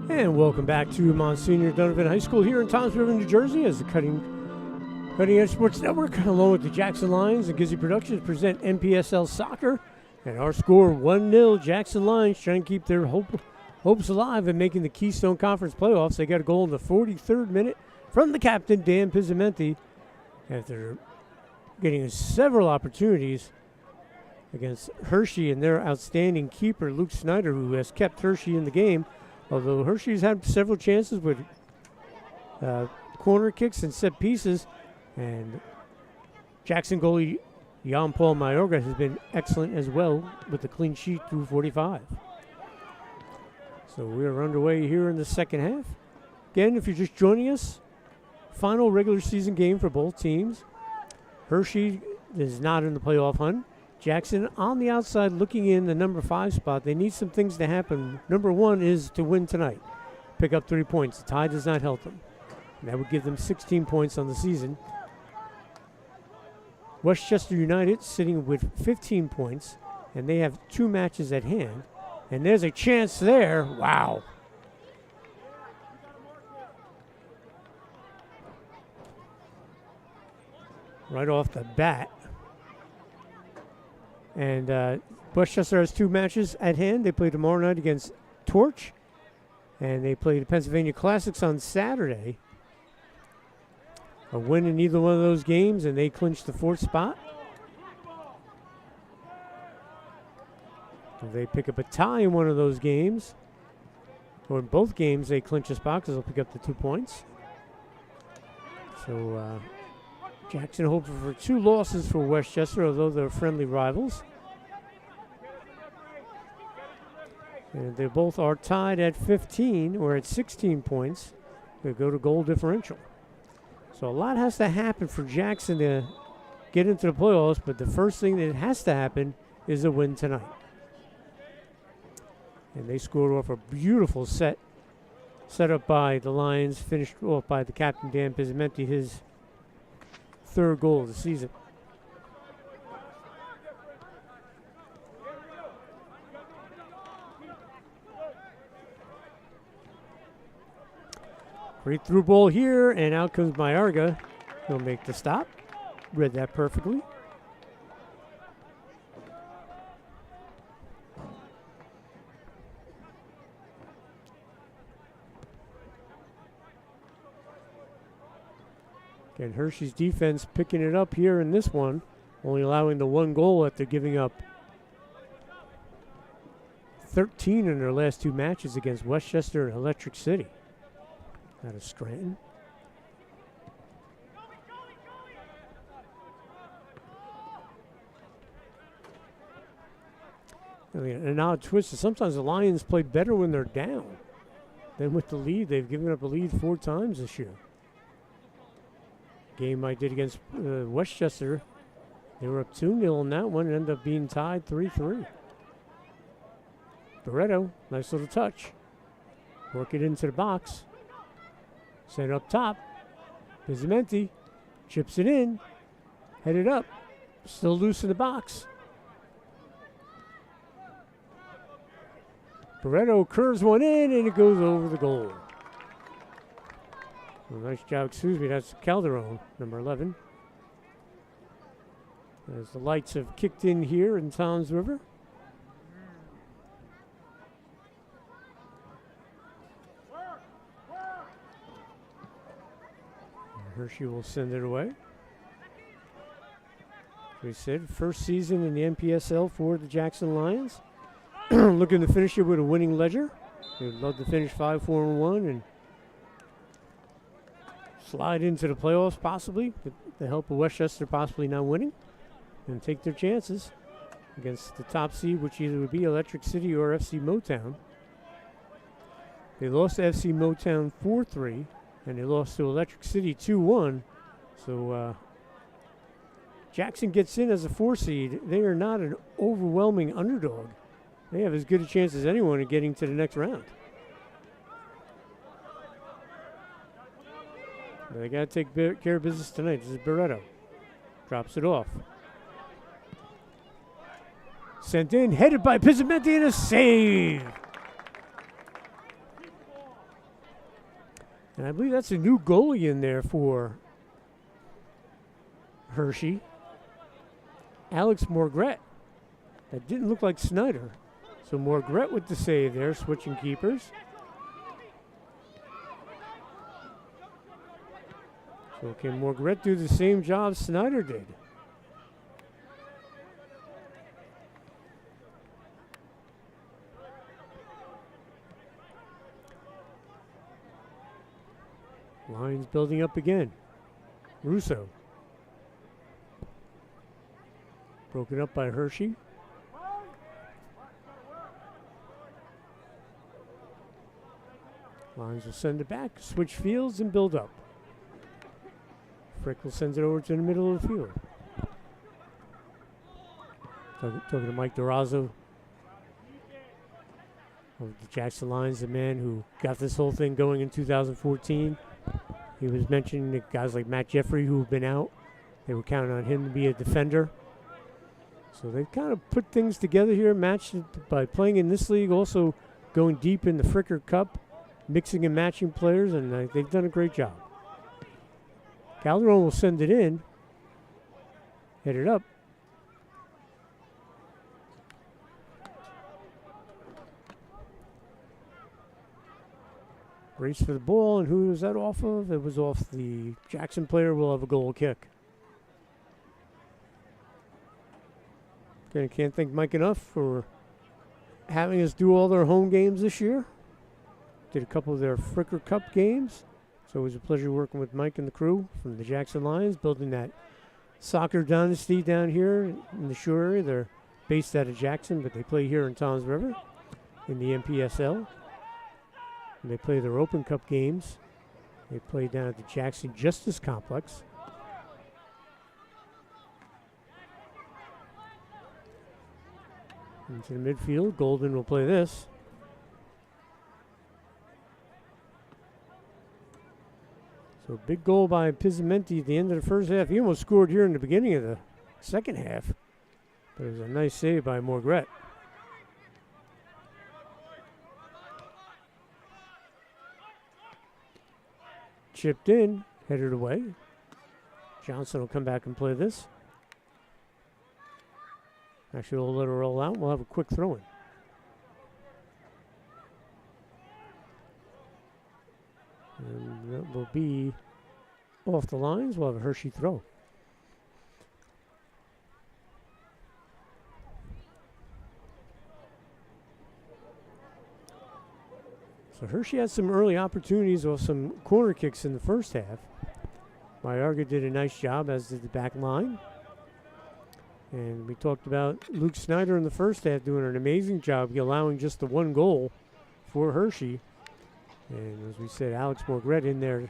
And welcome back to Monsignor Donovan High School here in Toms River, New Jersey, as the Cutting Edge Sports Network, along with the Jackson Lions and Gizzy Productions, present NPSL Soccer. And our score 1-0. Jackson Lions trying to keep their hopes alive in making the Keystone Conference playoffs. They got a goal in the 43rd minute from the captain, Dan Pizzamenti, after getting several opportunities against Hershey and their outstanding keeper, Luke Snyder, who has kept Hershey in the game. Although Hershey's had several chances with corner kicks and set pieces, and Jackson goalie Jan-Paul Mayorga has been excellent as well with the clean sheet through 45. So we are underway here in the second half. Again, if you're just joining us, final regular season game for both teams. Hershey is not in the playoff hunt. Jackson on the outside looking in the number 5 spot. They need some things to happen. Number 1 is to win tonight. Pick up 3 points. The tie does not help them. And that would give them 16 points on the season. Westchester United sitting with 15 points, and they have 2 matches at hand. And there's a chance there. Wow. Right off the bat. And Westchester has 2 matches at hand. They play tomorrow night against Torch, and they play the Pennsylvania Classics on Saturday. A win in either one of those games, and they clinch the 4th spot. If they pick up a tie in one of those games, or in both games, they clinch a spot because they'll pick up the 2 points. So Jackson hoping for 2 losses for Westchester, although they're friendly rivals. And they both are tied at 15 or at 16 points. They go to goal differential. So a lot has to happen for Jackson to get into the playoffs, but the first thing that has to happen is a win tonight. And they scored off a beautiful set up by the Lions, finished off by the captain, Dan Pizzamenti, his 3rd goal of the season. Great through ball here, and out comes Mayorga. He'll make the stop. Read that perfectly. And Hershey's defense picking it up here in this one, only allowing the 1 goal after giving up 13 in their last 2 matches against Westchester and Electric City out of Scranton. I mean, an odd twist. Sometimes the Lions play better when they're down than with the lead. They've given up a lead 4 times this year. Game I did against Westchester, they were up 2-0 in that one and ended up being tied 3-3. Barreto, nice little touch. Work it into the box. Send it up top. Pizzamenti chips it in. Headed up. Still loose in the box. Barreto curves one in and it goes over the goal. Well, nice job, excuse me, that's Calderon, number 11. As the lights have kicked in here in Toms River. Hershey will send it away. As we said, first season in the NPSL for the Jackson Lions. Looking to finish it with a winning ledger. They'd love to finish 5-4-1 and slide into the playoffs possibly, with the help of Westchester possibly not winning, and take their chances against the top seed, which either would be Electric City or FC Motown. They lost to FC Motown 4-3, and they lost to Electric City 2-1. So Jackson gets in as a 4 seed. They are not an overwhelming underdog. They have as good a chance as anyone of getting to the next round. They got to take care of business tonight. This is Barreto. Drops it off. Sent in, headed by Pizzamenti, and a save. And I believe that's a new goalie in there for Hershey. Alex Morgret. That didn't look like Snyder. So Morgret with the save there, switching keepers. So can Morgret do the same job Snyder did? Lines building up again. Russo. Broken up by Hershey. Lines will send it back, switch fields, and build up. Frick will send it over to the middle of the field. Talking to Mike Durazo of the Jackson Lions, the man who got this whole thing going in 2014. He was mentioning that guys like Matt Jeffrey, who have been out, they were counting on him to be a defender. So they've kind of put things together here, matched it by playing in this league, also going deep in the Fricker Cup, mixing and matching players, and they've done a great job. Calderon will send it in, head it up. Race for the ball, and who was that off of? It was off the Jackson player. Will have a goal kick. Again, I can't thank Mike enough for having us do all their home games this year. Did a couple of their Fricker Cup games. It's always a pleasure working with Mike and the crew from the Jackson Lions, building that soccer dynasty down here in the Shore area. They're based out of Jackson, but they play here in Toms River in the MPSL. And they play their Open Cup games. They play down at the Jackson Justice Complex. Into the midfield, Golden will play this. So big goal by Pizzamenti at the end of the first half. He almost scored here in the beginning of the second half. But it was a nice save by Morgret. Chipped in, headed away. Johnson will come back and play this. Actually, we'll let her roll out. We'll have a quick throw-in. And that will be off the lines. We'll have a Hershey throw. So Hershey had some early opportunities or some corner kicks in the first half. Mayorga did a nice job, as did the back line. And we talked about Luke Snyder in the first half doing an amazing job, allowing just the one goal for Hershey. And as we said, Alex Morgret in there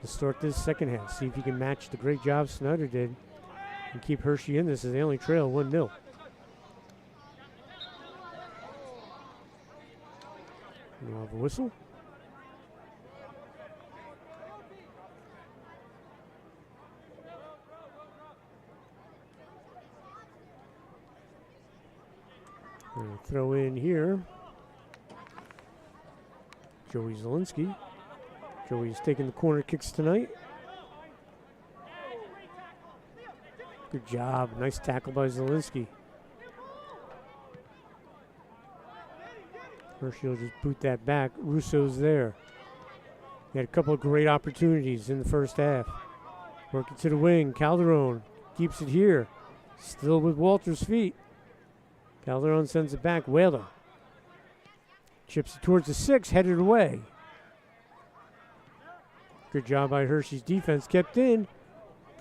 to start this second half. See if he can match the great job Snyder did and keep Hershey in this as they only trail 1-0. We'll have a whistle. We'll throw in here Joey Zielinski. Joey's taking the corner kicks tonight. Good job. Nice tackle by Zielinski. Hershey will just boot that back. Russo's there. He had a couple of great opportunities in the first half. Working to the wing. Calderon keeps it here. Still with Walter's feet. Calderon sends it back. Whaler chips it towards the 6, headed away. Good job by Hershey's defense. Kept in.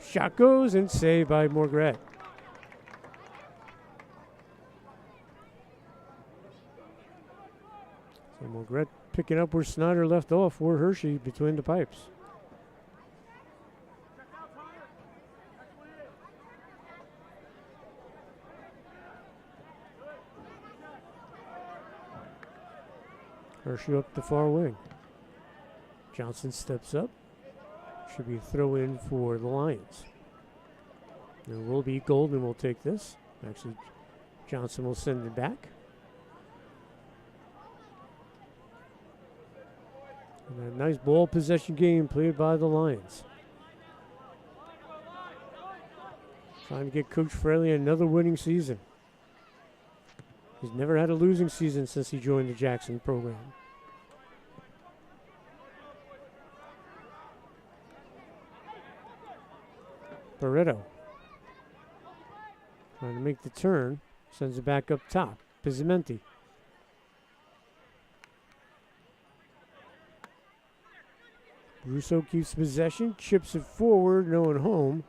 Shot goes and saved by Morgret. So Morgret picking up where Snyder left off for Hershey between the pipes. Hershey up the far wing. Johnson steps up. Should be a throw in for the Lions. There will be Golden will take this. Actually, Johnson will send it back. And a nice ball possession game played by the Lions. Trying to get Coach Fraley another winning season. He's never had a losing season since he joined the Jackson program. Barreto trying to make the turn. Sends it back up top. Pizzamenti. Russo keeps possession, chips it forward, no one home.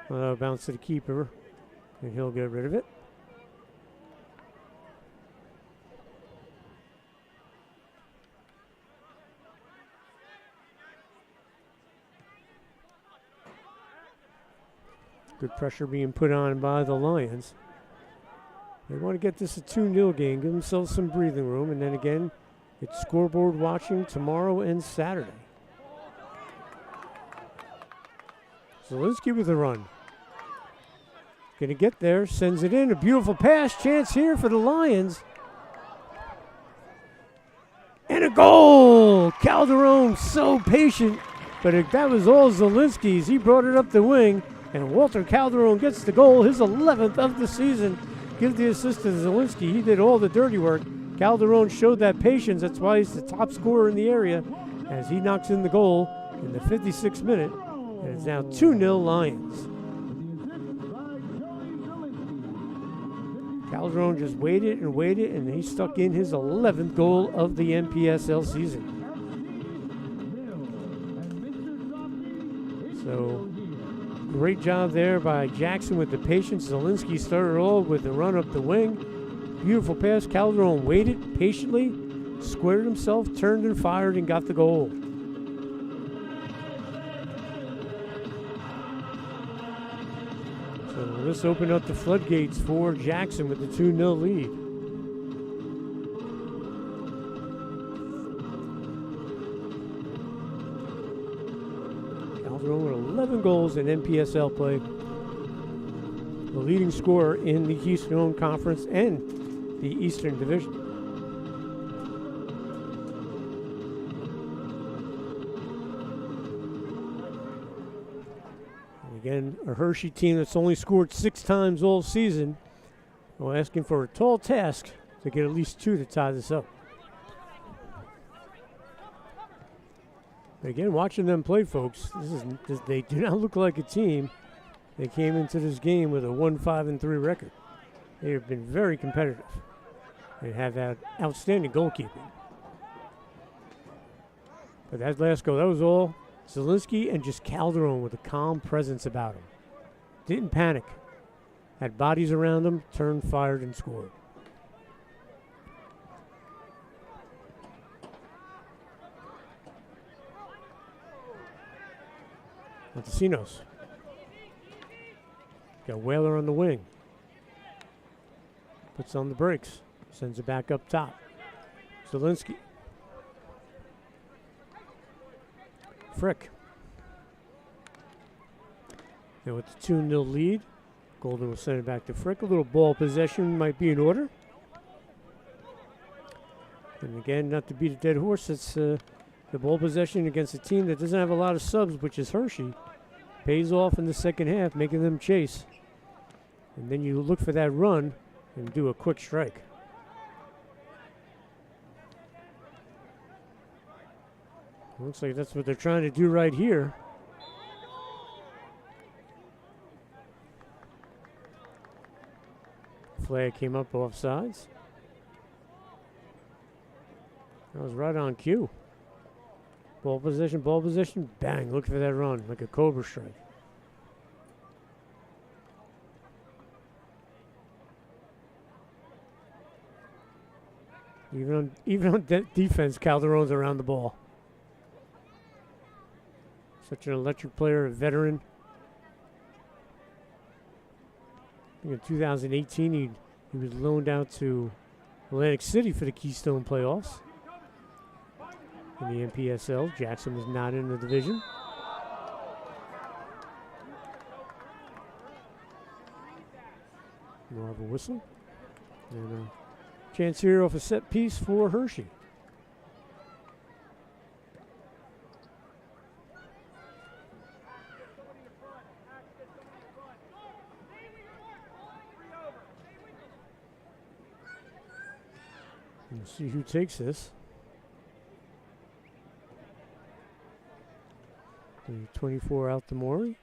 Bounce to the keeper, and he'll get rid of it. Good pressure being put on by the Lions. They want to get this a 2-0 game, give themselves some breathing room, and then again, it's scoreboard watching tomorrow and Saturday. Zielinski with a run. Going to get there, sends it in. A beautiful pass, chance here for the Lions. And a goal! Calderon so patient, but that was all Zielinski's. He brought it up the wing, and Walter Calderon gets the goal, his 11th of the season. Give the assist to Zielinski. He did all the dirty work. Calderon showed that patience. That's why he's the top scorer in the area as he knocks in the goal in the 56th minute. And it's now 2-0 Lions. Calderon just waited, and he stuck in his 11th goal of the NPSL season. So, great job there by Jackson with the patience. Zielinski started all with the run up the wing. Beautiful pass. Calderon waited patiently, squared himself, turned and fired, and got the goal. So this opened up the floodgates for Jackson with the 2-0 lead. Calderon with 11 goals in NPSL play. The leading scorer in the Keystone Conference and the Eastern Division. Again, a Hershey team that's only scored 6 times all season. Well, asking for a tall task to get at least 2 to tie this up. But again, watching them play, folks, they do not look like a team. They came into this game with a 1-5-3 record. They have been very competitive and have had outstanding goalkeeping. But that last goal, that was all Zielinski and just Calderon with a calm presence about him. Didn't panic. Had bodies around him, turned, fired, and scored. Montesinos. Got Whaler on the wing. Puts on the brakes. Sends it back up top. Zielinski. Frick. And with the 2-0 lead, Golden will send it back to Frick. A little ball possession might be in order. And again, not to beat a dead horse, it's the ball possession against a team that doesn't have a lot of subs, which is Hershey. Pays off in the second half, making them chase. And then you look for that run and do a quick strike. Looks like that's what they're trying to do right here. Flag came up off sides. That was right on cue. Ball position, bang, look for that run, like a cobra strike. Even on defense, Calderon's around the ball. Such an electric player, a veteran. I think in 2018, he was loaned out to Atlantic City for the Keystone playoffs. In the NPSL, Jackson was not in the division. We'll have a whistle. And a chance here off a set piece for Hershey. We'll see who takes this. The 24 out to Maury.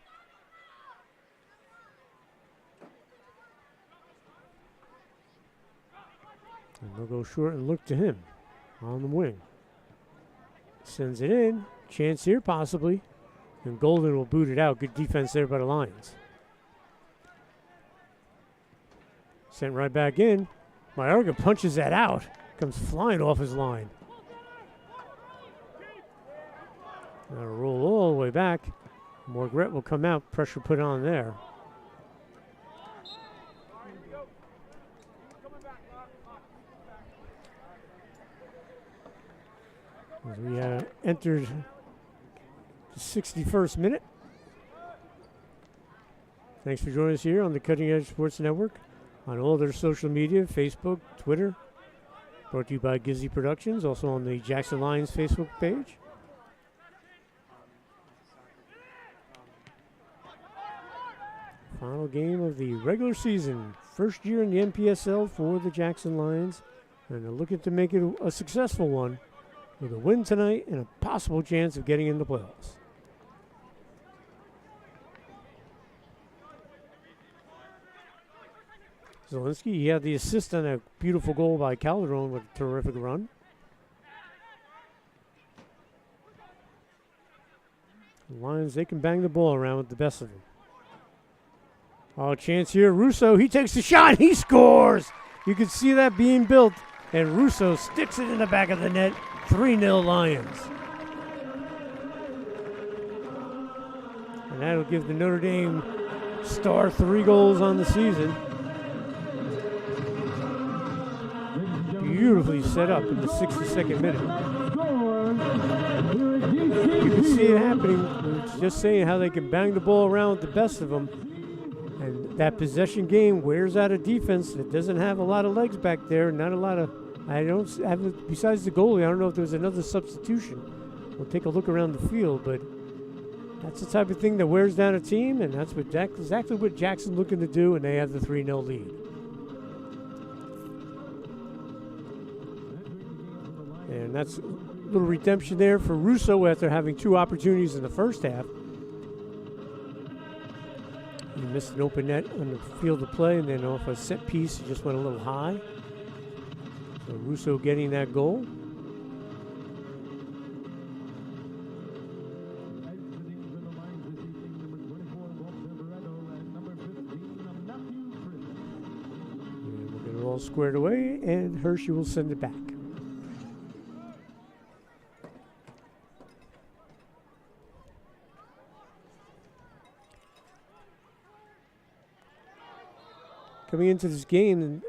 And they'll go short and look to him on the wing. Sends it in. Chance here, possibly. And Golden will boot it out. Good defense there by the Lions. Sent right back in. Mayorga punches that out. Comes flying off his line. Now roll all the way back. Morgret will come out. Pressure put on there. As we entered the 61st minute. Thanks for joining us here on the Cutting Edge Sports Network, on all their social media, Facebook, Twitter. Brought to you by Gizzy Productions, also on the Jackson Lions Facebook page. Final game of the regular season. First year in the NPSL for the Jackson Lions. And they're looking to make it a successful one, with a win tonight and a possible chance of getting in the playoffs. Zielinski, he had the assist on a beautiful goal by Calderon with a terrific run. The Lions, they can bang the ball around with the best of them. Oh, chance here. Russo, he takes the shot. He scores. You can see that being built. And Russo sticks it in the back of the net. 3-0 Lions. And that'll give the Notre Dame star 3 goals on the season. Beautifully set up in the 62nd minute. You can see it happening. Just saying how they can bang the ball around with the best of them. And that possession game wears out a defense that doesn't have a lot of legs back there. Not a lot of, I don't have, besides the goalie, I don't know if there was another substitution. We'll take a look around the field, but that's the type of thing that wears down a team, and that's what exactly what Jackson's looking to do, and they have the 3-0 lead. And that's a little redemption there for Russo after having 2 opportunities in the first half. He missed an open net on the field of play, and then off a set piece, he just went a little high. So Russo getting that goal. And we'll get it all squared away, and Hershey will send it back. Coming into this game,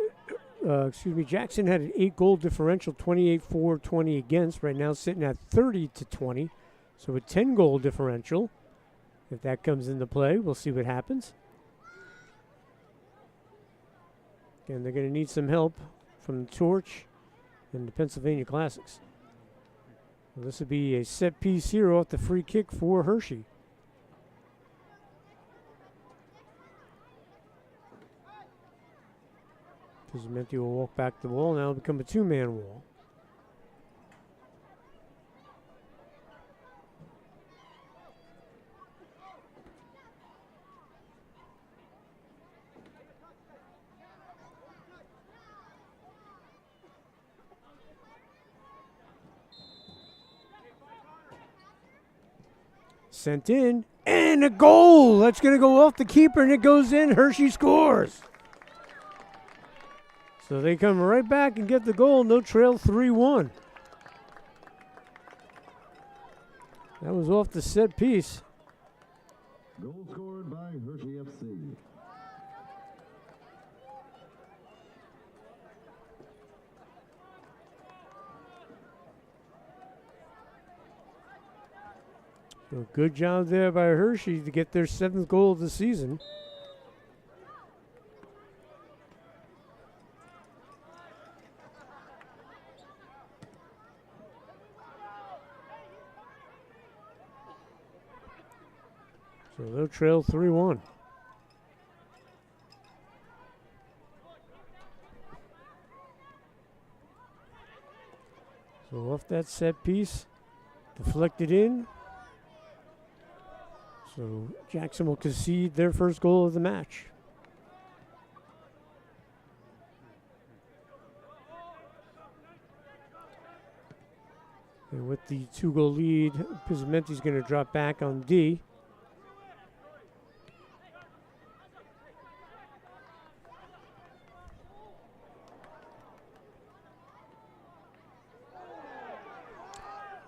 Jackson had an 8-goal differential, 28-4, 20 against. Right now sitting at 30-20. So a 10-goal differential. If that comes into play, we'll see what happens. Again, they're going to need some help from the Torch and the Pennsylvania Classics. Well, this would be a set piece here off the free kick for Hershey. Pizzimetti will walk back the wall. Now it'll become a 2-man wall. Sent in, and a goal! That's going to go off the keeper, and it goes in. Hershey scores. So they come right back and get the goal. No trail, 3-1. That was off the set piece. Goal scored by Hershey FC. So good job there by Hershey to get their 7th goal of the season. So they'll trail 3-1. off that set piece. Deflected in. So Jackson will concede their first goal of the match. And with the 2-goal lead, Pizzamenti's going to drop back on D.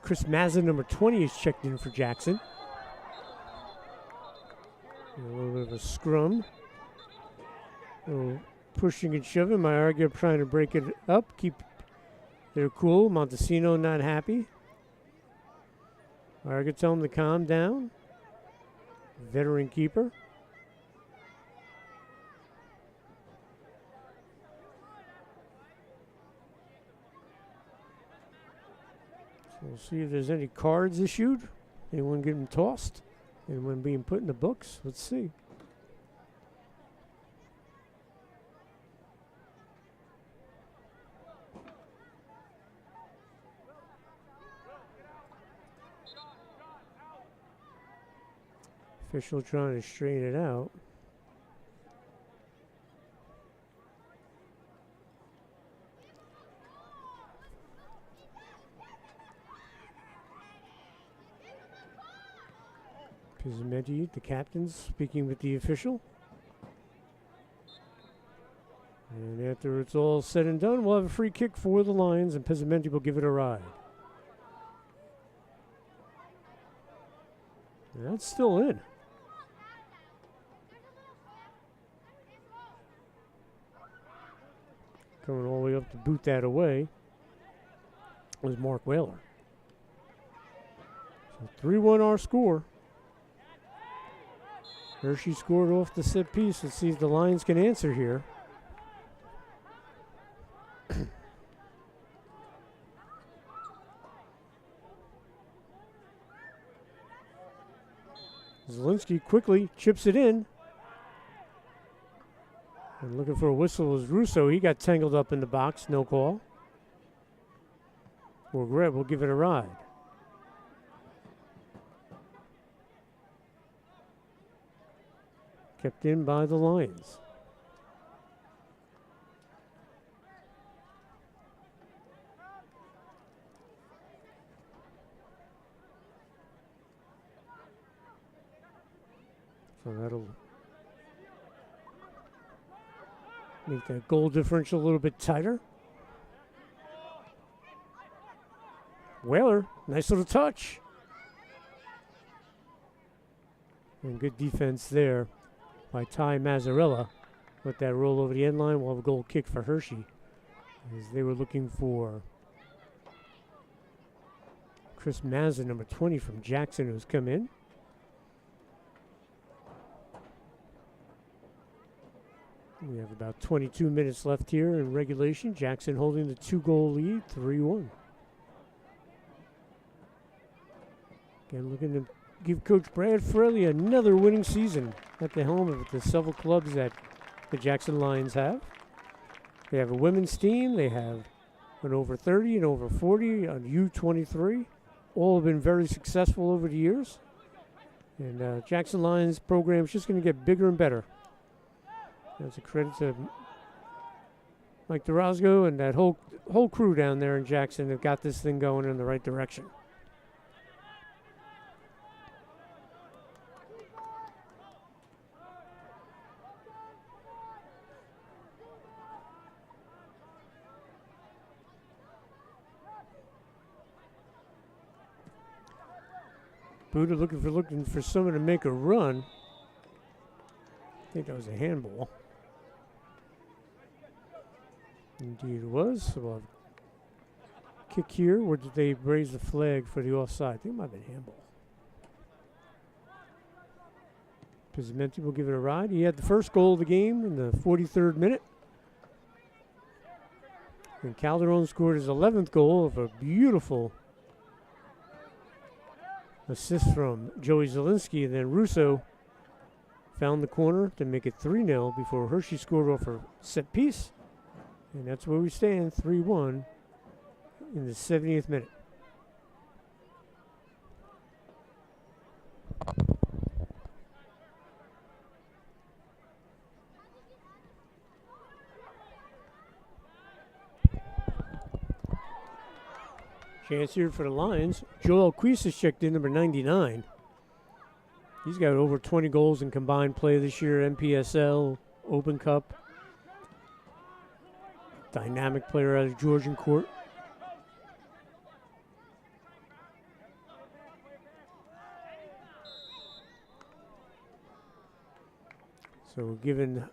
Chris Mazza, number 20, is checked in for Jackson. A little bit of a scrum. A little pushing and shoving. Mayorga trying to break it up, keep their cool. Montesino not happy. Mayorga tell him to calm down. Veteran keeper. So we'll see if there's any cards issued. Anyone getting tossed? Anyone being put in the books? Let's see. Official trying to straighten it out. Pizzamenti, the captain's speaking with the official. And after it's all said and done, we'll have a free kick for the Lions, and Pizzamenti will give it a ride. And that's still in. Coming all the way up to boot that away was Mark Whaler. So 3-1 our score. Hershey scored off the set piece. Let's see if the Lions can answer here. Zielinski quickly chips it in. And looking for a whistle is Russo. He got tangled up in the box. No call. Greb will give it a ride. Kept in by the Lions. So that'll make that goal differential a little bit tighter. Whaler, nice little touch. And good defense there by Ty Mazzarella. Let that roll over the end line. We'll have a goal kick for Hershey, as they were looking for Chris Mazza, number 20 from Jackson, who's come in. We have about 22 minutes left here in regulation. Jackson holding the 2-goal lead, 3-1. Again, looking to give Coach Brad Fraley another winning season at the helm of the several clubs that the Jackson Lions have. They have a women's team. They have an over 30 and over 40 on U23. All have been very successful over the years. And Jackson Lions program is just going to get bigger and better. That's a credit to Mike DeRosco and that whole crew down there in Jackson that got this thing going in the right direction. Buddha looking for someone to make a run. I think that was a handball. Indeed it was. So we'll have a kick here. Or did they raise the flag for the offside? I think it might have been handball. Pizzamenti will give it a ride. He had the first goal of the game in the 43rd minute. And Calderon scored his 11th goal of a beautiful assist from Joey Zielinski. And then Russo found the corner to make it 3-0 before Hershey scored off a set piece. And that's where we stand, 3-1 in the 70th minute. Chance here for the Lions. Joel Queese is checked in, number 99. He's got over 20 goals in combined play this year, MPSL, Open Cup. Dynamic player out of Georgian Court. So we're giving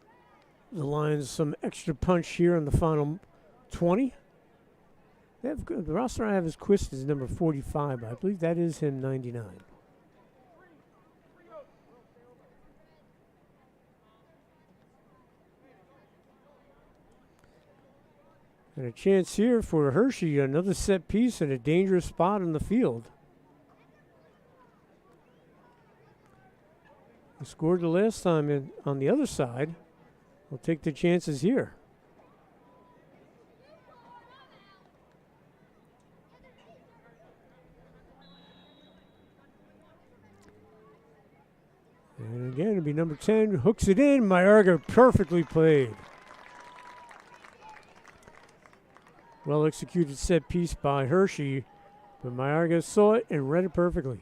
the Lions some extra punch here on the final 20. The roster I have is Quist is number 45, but I believe that is him, 99. And a chance here for Hershey, another set piece and a dangerous spot on the field. He scored the last time on the other side. We'll take the chances here. And again, it'll be number 10, hooks it in. Mayorga perfectly played. Well executed set piece by Hershey, but Mayorga saw it and read it perfectly.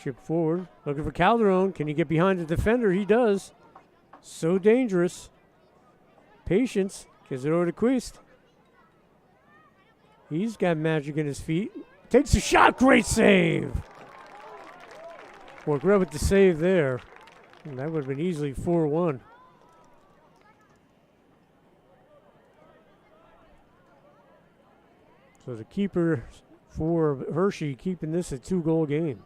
Chip forward, looking for Calderon. Can he get behind the defender? He does. So dangerous. Patience. Gives it over to Quist. He's got magic in his feet. Takes a shot. Great save. Worked right with the save there. And that would have been easily 4-1. So the keeper for Hershey keeping this a 2-goal game.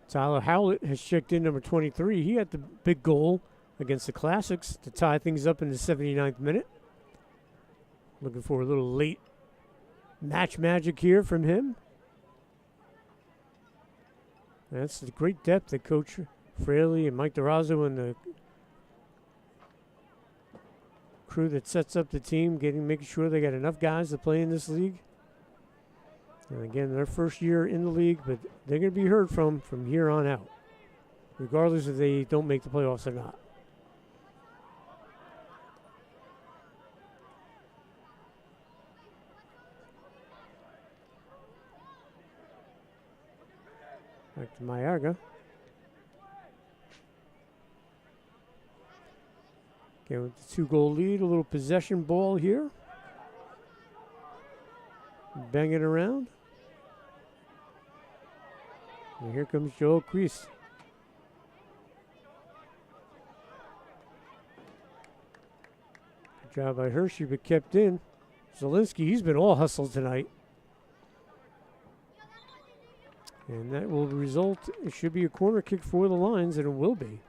Tyler Howlett has checked in, number 23. He had the big goal against the Classics to tie things up in the 79th minute. Looking for a little late match magic here from him. That's the great depth that Coach Fraley and Mike DeRozzo and the crew that sets up the team, making sure they got enough guys to play in this league. And again, their first year in the league, but they're going to be heard from here on out, regardless if they don't make the playoffs or not. Back to Mayorga. Again, with the 2-goal lead, a little possession ball here. Bang it around. And here comes Joel Quist. Good job by Hershey, but kept in. Zielinski, he's been all hustle tonight. And that will result, it should be a corner kick for the Lions, and it will be.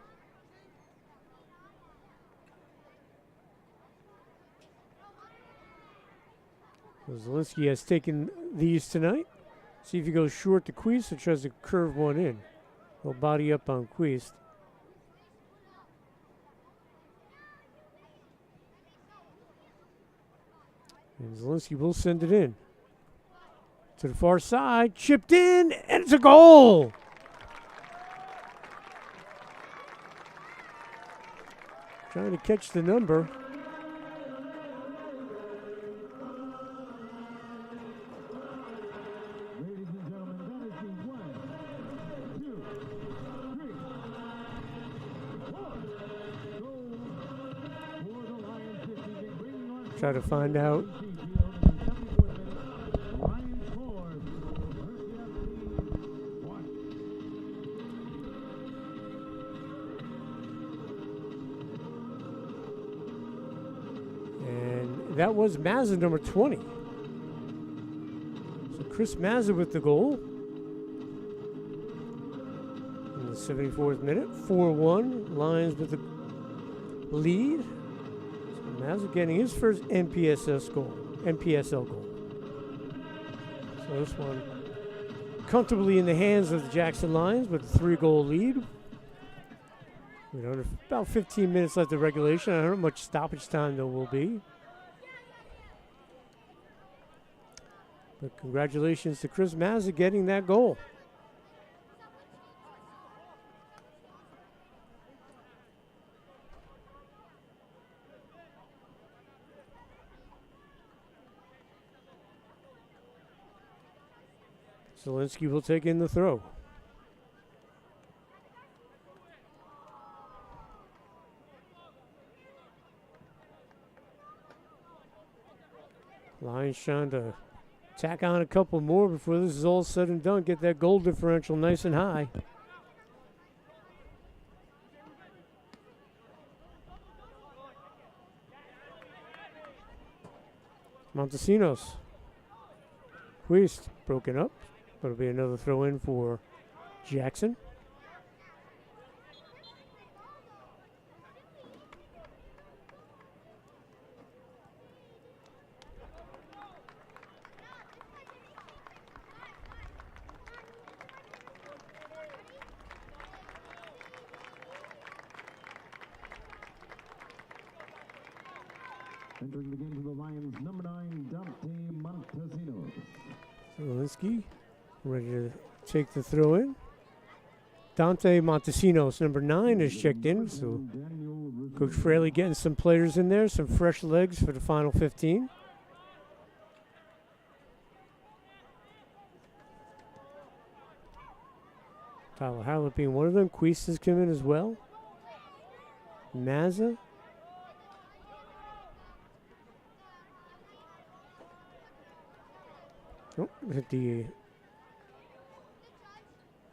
So Zielinski has taken these tonight. See if he goes short to Quist or tries to curve one in. He'll body up on Quist. And Zielinski will send it in. To the far side, chipped in, and it's a goal! Trying to catch the number. Try to find out. And that was Mazza, number 20. So Chris Mazza with the goal. In the 74th minute, 4-1. Lions with the lead. Mazza getting his first MPSL goal. So this one comfortably in the hands of the Jackson Lions with a 3-goal lead. We don't have about 15 minutes left of regulation. I don't know how much stoppage time there will be. But congratulations to Chris Mazza getting that goal. Zielinski will take in the throw. Lions trying to tack on a couple more before this is all said and done. Get that goal differential nice and high. Montesinos. Huist broken up. That'll be another throw in for Jackson. Entering the game for the Lions, number 9, Dante Montesinos. Zielinski ready to take the throw in. Dante Montesinos, number 9, is checked in. So Coach Fraley getting some players in there, some fresh legs for the final 15. Tyler Howlett being one of them. Queese has come in as well. Mazza. Oh, hit the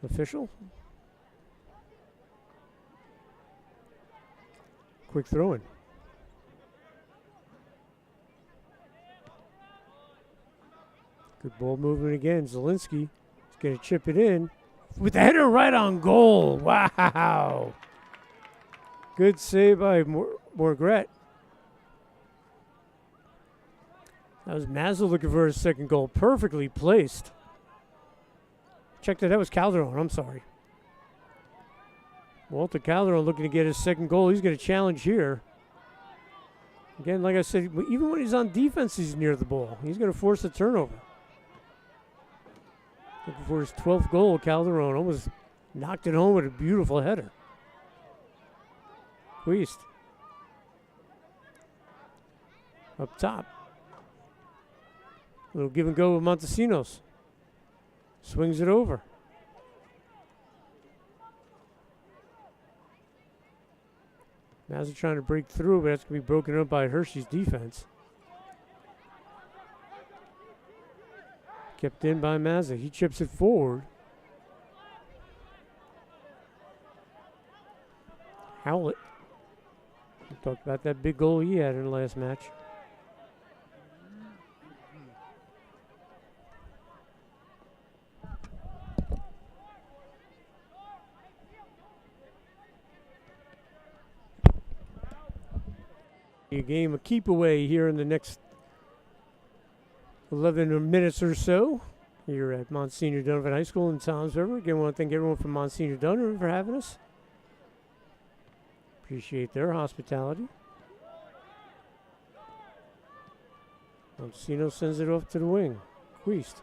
official. Quick throw in. Good ball movement again. Zielinski is going to chip it in with the header right on goal. Wow. Good save by Morgret. That was Mazza looking for his second goal. Perfectly placed. Check that. That was Calderon. I'm sorry. Walter Calderon looking to get his second goal. He's going to challenge here. Again, like I said, even when he's on defense, he's near the ball. He's going to force a turnover. Looking for his 12th goal. Calderon almost knocked it home with a beautiful header. Queest. Up top. Little give and go with Montesinos. Swings it over. Mazza trying to break through, but that's going to be broken up by Hershey's defense. Kept in by Mazza. He chips it forward. Howlett. We talked about that big goal he had in the last match. A game of keep away here in the next 11 minutes or so here at Monsignor Donovan High School in Toms River. Again, I want to thank everyone from Monsignor Donovan for having us. Appreciate their hospitality. Montesino sends it off to the wing. Queest.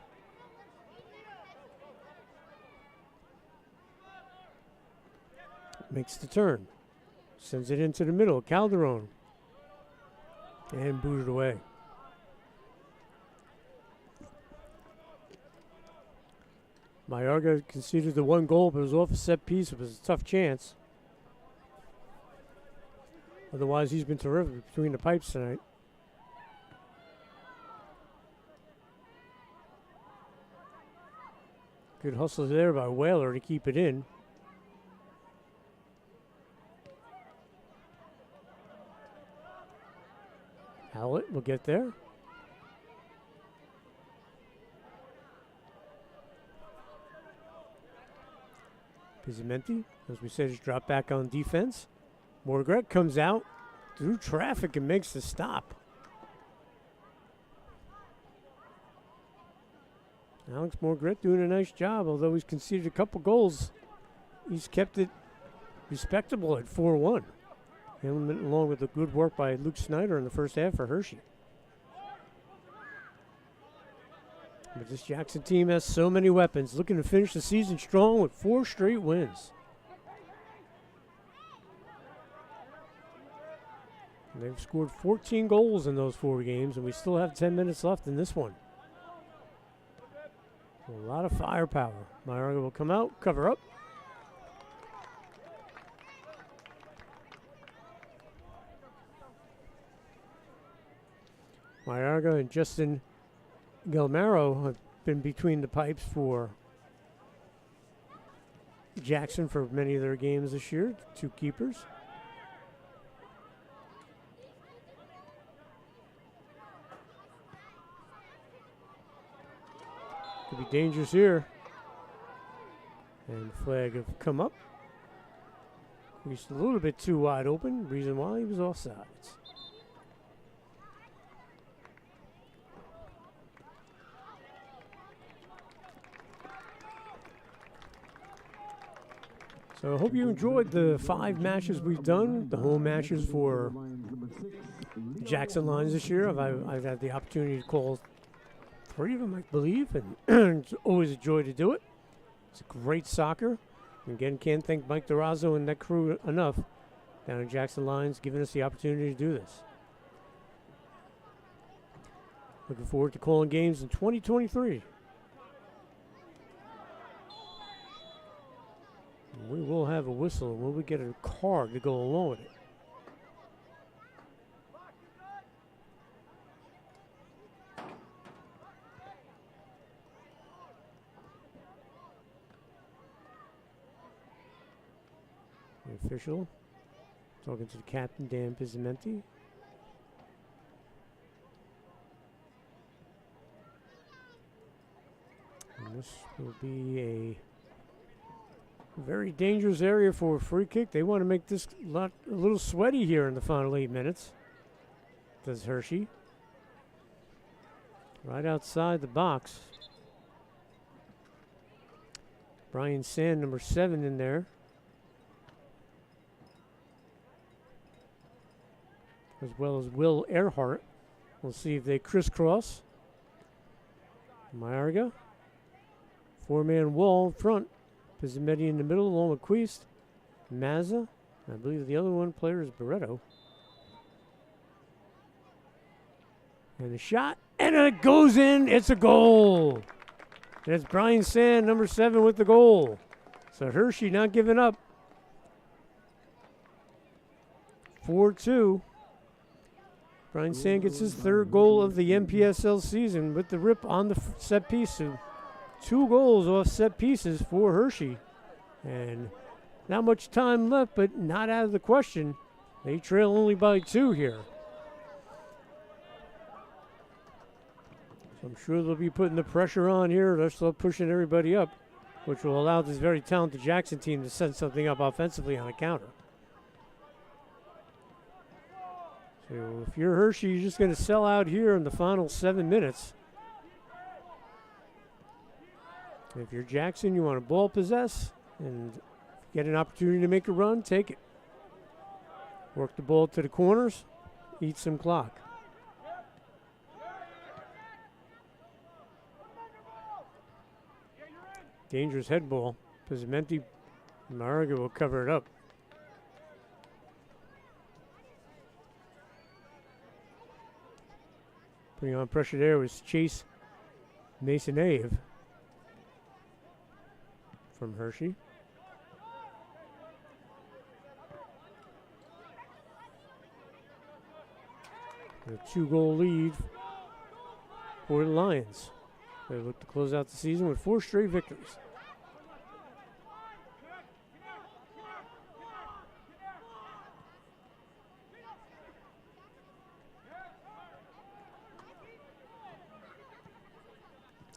Makes the turn. Sends it into the middle. Calderon. And booted away. Mayorga conceded the one goal, but it was off a set piece. It was a tough chance. Otherwise, he's been terrific between the pipes tonight. Good hustle there by Whaler to keep it in. Howlett will get there. Pizzamenti, as we said, is dropped back on defense. Morgret comes out through traffic and makes the stop. Alex Morgret doing a nice job, although he's conceded a couple goals. He's kept it respectable at 4-1. Along with the good work by Luke Snyder in the first half for Hershey. But this Jackson team has so many weapons, looking to finish the season strong with 4 straight wins. And they've scored 14 goals in those 4 games, and we still have 10 minutes left in this one. A lot of firepower. Mayorga will come out, cover up. Mayorga and Justin Galmaro have been between the pipes for Jackson for many of their games this year, 2 keepers. Could be dangerous here. And the flag have come up. He's a little bit too wide open, reason why he was offsides. So I hope you enjoyed the 5 matches we've done, the home matches for the Jackson Lions this year. I've had the opportunity to call 3 of them, I believe, and it's always a joy to do it. It's great soccer. And again, can't thank Mike Durazo and that crew enough down in Jackson Lions giving us the opportunity to do this. Looking forward to calling games in 2023. We will have a whistle when we get a card to go along with it. The official talking to the captain, Dan Pizzamenti. And this will be a very dangerous area for a free kick. They want to make this a little sweaty here in the final 8 minutes. Does Hershey. Right outside the box. Brian Sand, number 7 in there. As well as Will Earhart. We'll see if they crisscross. Mayorga. 4-man wall in front. Pizzametti in the middle, along with Quist. Mazza. I believe the other one player is Barreto. And the shot. And it goes in. It's a goal. And it's Brian Sand, number 7, with the goal. So Hershey not giving up. 4-2. Brian Sand gets his 3rd goal of the MPSL season with the rip on the set piece. So 2 goals off set pieces for Hershey. And not much time left, but not out of the question. They trail only by 2 here. So I'm sure they'll be putting the pressure on here. They'll start pushing everybody up, which will allow this very talented Jackson team to set something up offensively on a counter. So if you're Hershey, you're just going to sell out here in the final 7 minutes. If you're Jackson, you want to ball possess and get an opportunity to make a run, take it. Work the ball to the corners, eat some clock. Dangerous head ball. Pizzamenti, Mayorga will cover it up. Putting on pressure there was Chase Masonave from Hershey. A 2-goal lead for the Lions. They look to close out the season with 4 straight victories.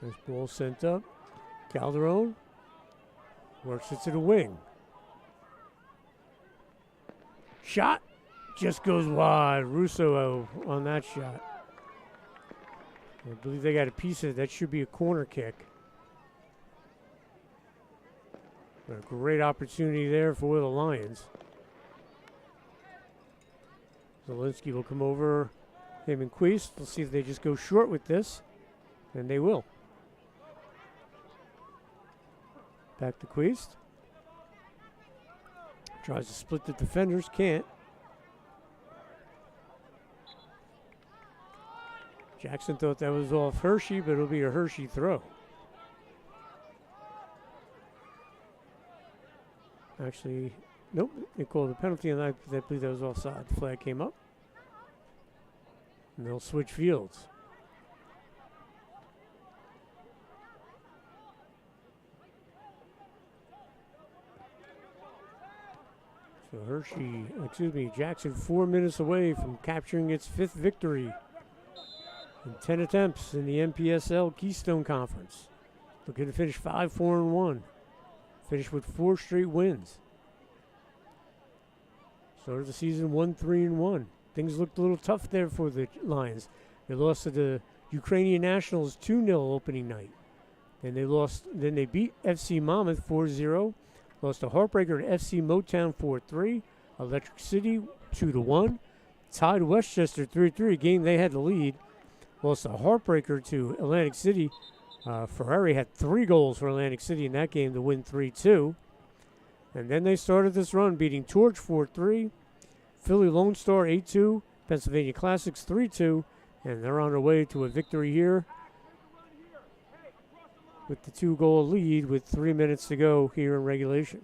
Nice ball sent up. Calderon works it to the wing. Shot just goes wide. Russo on that shot. I believe they got a piece of it. That should be a corner kick. A great opportunity there for the Lions. Zielinski will come over, him and Queist. We'll see if they just go short with this, and they will. Back to Queist. Tries to split the defenders, can't. Jackson thought that was off Hershey, but it'll be a Hershey throw. Actually, nope, they called a penalty, and I believe that was offside. The flag came up. And they'll switch fields. So Jackson 4 minutes away from capturing its 5th victory in 10 attempts in the MPSL Keystone Conference. Looking to finish 5-4-1. Finish with 4 straight wins. Started the season 1-3-1. Things looked a little tough there for the Lions. They lost to the Ukrainian Nationals 2-0 opening night. Then they beat FC Monmouth 4-0. Lost a heartbreaker to FC Motown 4-3. Electric City 2-1. Tied Westchester 3-3, a game they had the lead. Lost a heartbreaker to Atlantic City. Ferrari had 3 goals for Atlantic City in that game to win 3-2. And then they started this run, beating Torch 4-3, Philly Lone Star 8-2, Pennsylvania Classics 3-2, and they're on their way to a victory here with the 2-goal lead with 3 minutes to go here in regulation.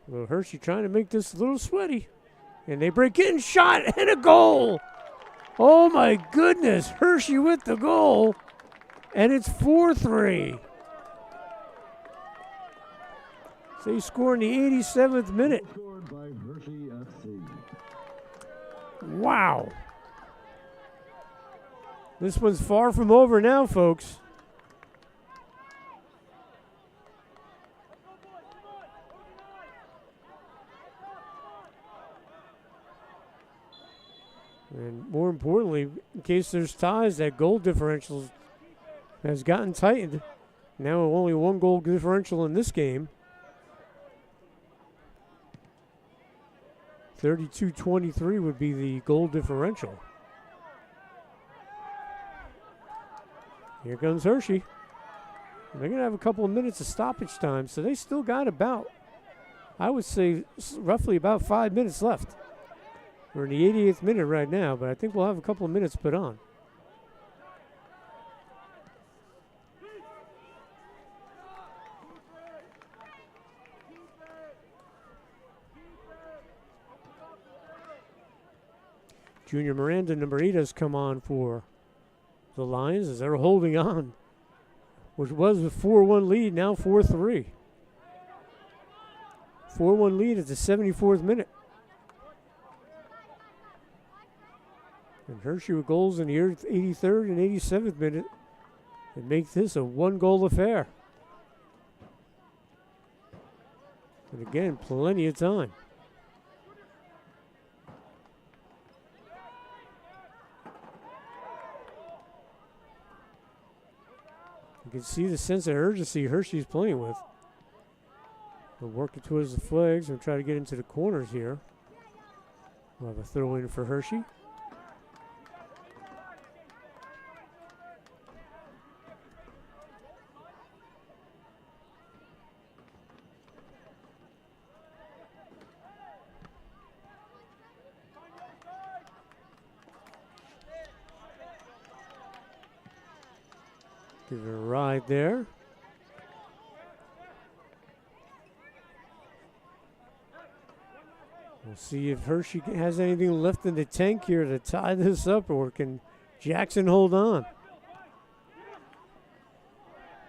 Well, Hershey trying to make this a little sweaty, and they break in, shot, and a goal! Oh my goodness, Hershey with the goal, and it's 4-3. So he scored in the 87th minute. Wow. This one's far from over now, folks. And more importantly, in case there's ties, that goal differential has gotten tightened. Now only 1 goal differential in this game. 32-23 would be the goal differential. Here comes Hershey. They're going to have a couple of minutes of stoppage time, so they still got about, I would say, roughly about 5 minutes left. We're in the 88th minute right now, but I think we'll have a couple of minutes put on. Junior Miranda, number 8, has come on for the Lions as they're holding on, which was a 4-1 lead, now 4-3. 4-1 lead at the 74th minute. And Hershey with goals in the 83rd and 87th minute and make this a 1-goal affair. And again, plenty of time. You can see the sense of urgency Hershey's playing with. They'll work it towards the flags and try to get into the corners here. We'll have a throw in for Hershey. Give it a ride there. We'll see if Hershey has anything left in the tank here to tie this up, or can Jackson hold on?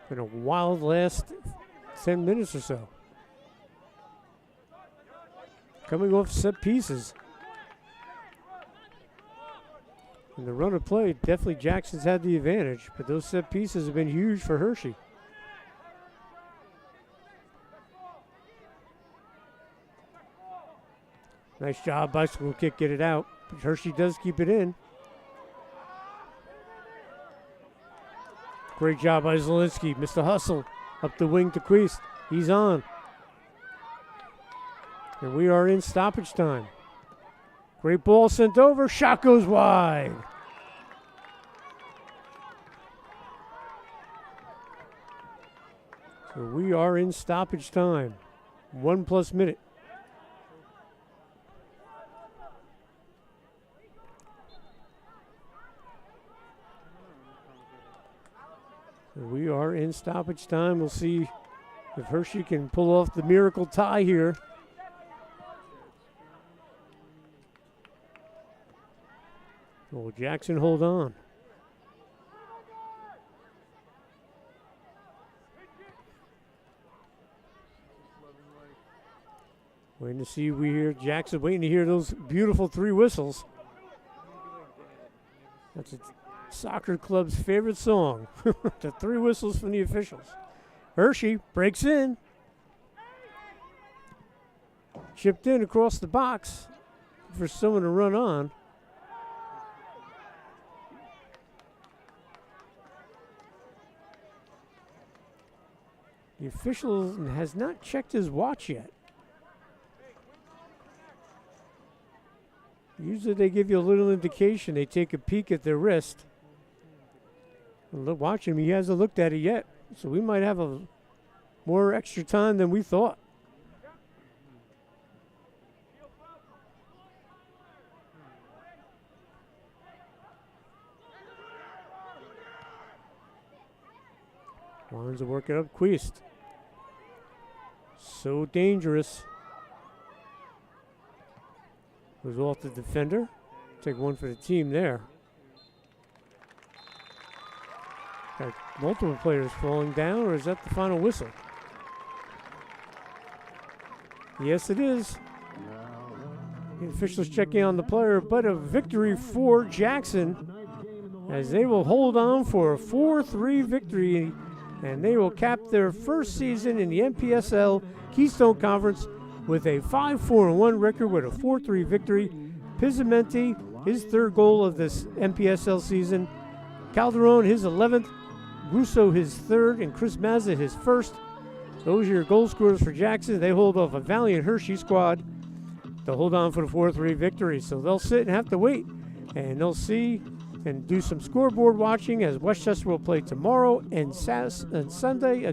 Been a wild last 10 minutes or so. Coming off set pieces. In the run of play, definitely Jackson's had the advantage, but those set pieces have been huge for Hershey. Nice job, bicycle kick, get it out. But Hershey does keep it in. Great job by Zielinski, missed the hustle. Up the wing to Queest. He's on. And we are in stoppage time. Great ball sent over. Shot goes wide. So we are in stoppage time. 1+ minute. So we are in stoppage time. We'll see if Hershey can pull off the miracle tie here. Will Jackson hold on? Waiting to see, we hear Jackson waiting to hear those beautiful 3 whistles. That's a soccer club's favorite song. The 3 whistles from the officials. Hershey breaks in. Chipped in across the box for someone to run on. The official has not checked his watch yet. Usually they give you a little indication. They take a peek at their wrist. Look, watch him. He hasn't looked at it yet. So we might have a more extra time than we thought. Lines to work it up. Queest. So dangerous. Goes off the defender. Take one for the team there. Got multiple players falling down, or is that the final whistle? Yes, it is. The officials checking on the player, but a victory for Jackson as they will hold on for a 4-3 victory, and they will cap their first season in the NPSL Keystone Conference with a 5-4-1 record with a 4-3 victory. Pizzamenti, his 3rd goal of this NPSL season. Calderon, his 11th. Russo, his 3rd. And Chris Mazza, his 1st. Those are your goal scorers for Jackson. They hold off a valiant Hershey squad to hold on for the 4-3 victory. So they'll sit and have to wait. And they'll see and do some scoreboard watching as Westchester will play tomorrow and Saturday.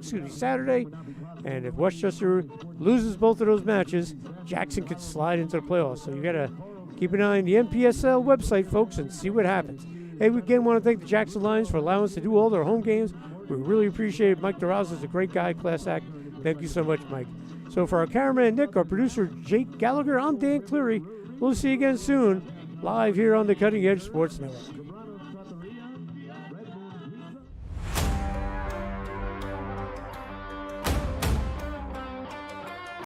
And if Westchester loses both of those matches, Jackson could slide into the playoffs. So you got to keep an eye on the NPSL website, folks, and see what happens. Hey, we again want to thank the Jackson Lions for allowing us to do all their home games. We really appreciate it. Mike DeRosa is a great guy, class act. Thank you so much, Mike. So for our cameraman, Nick, our producer, Jake Gallagher, I'm Dan Cleary. We'll see you again soon, live here on the Cutting Edge Sports Network.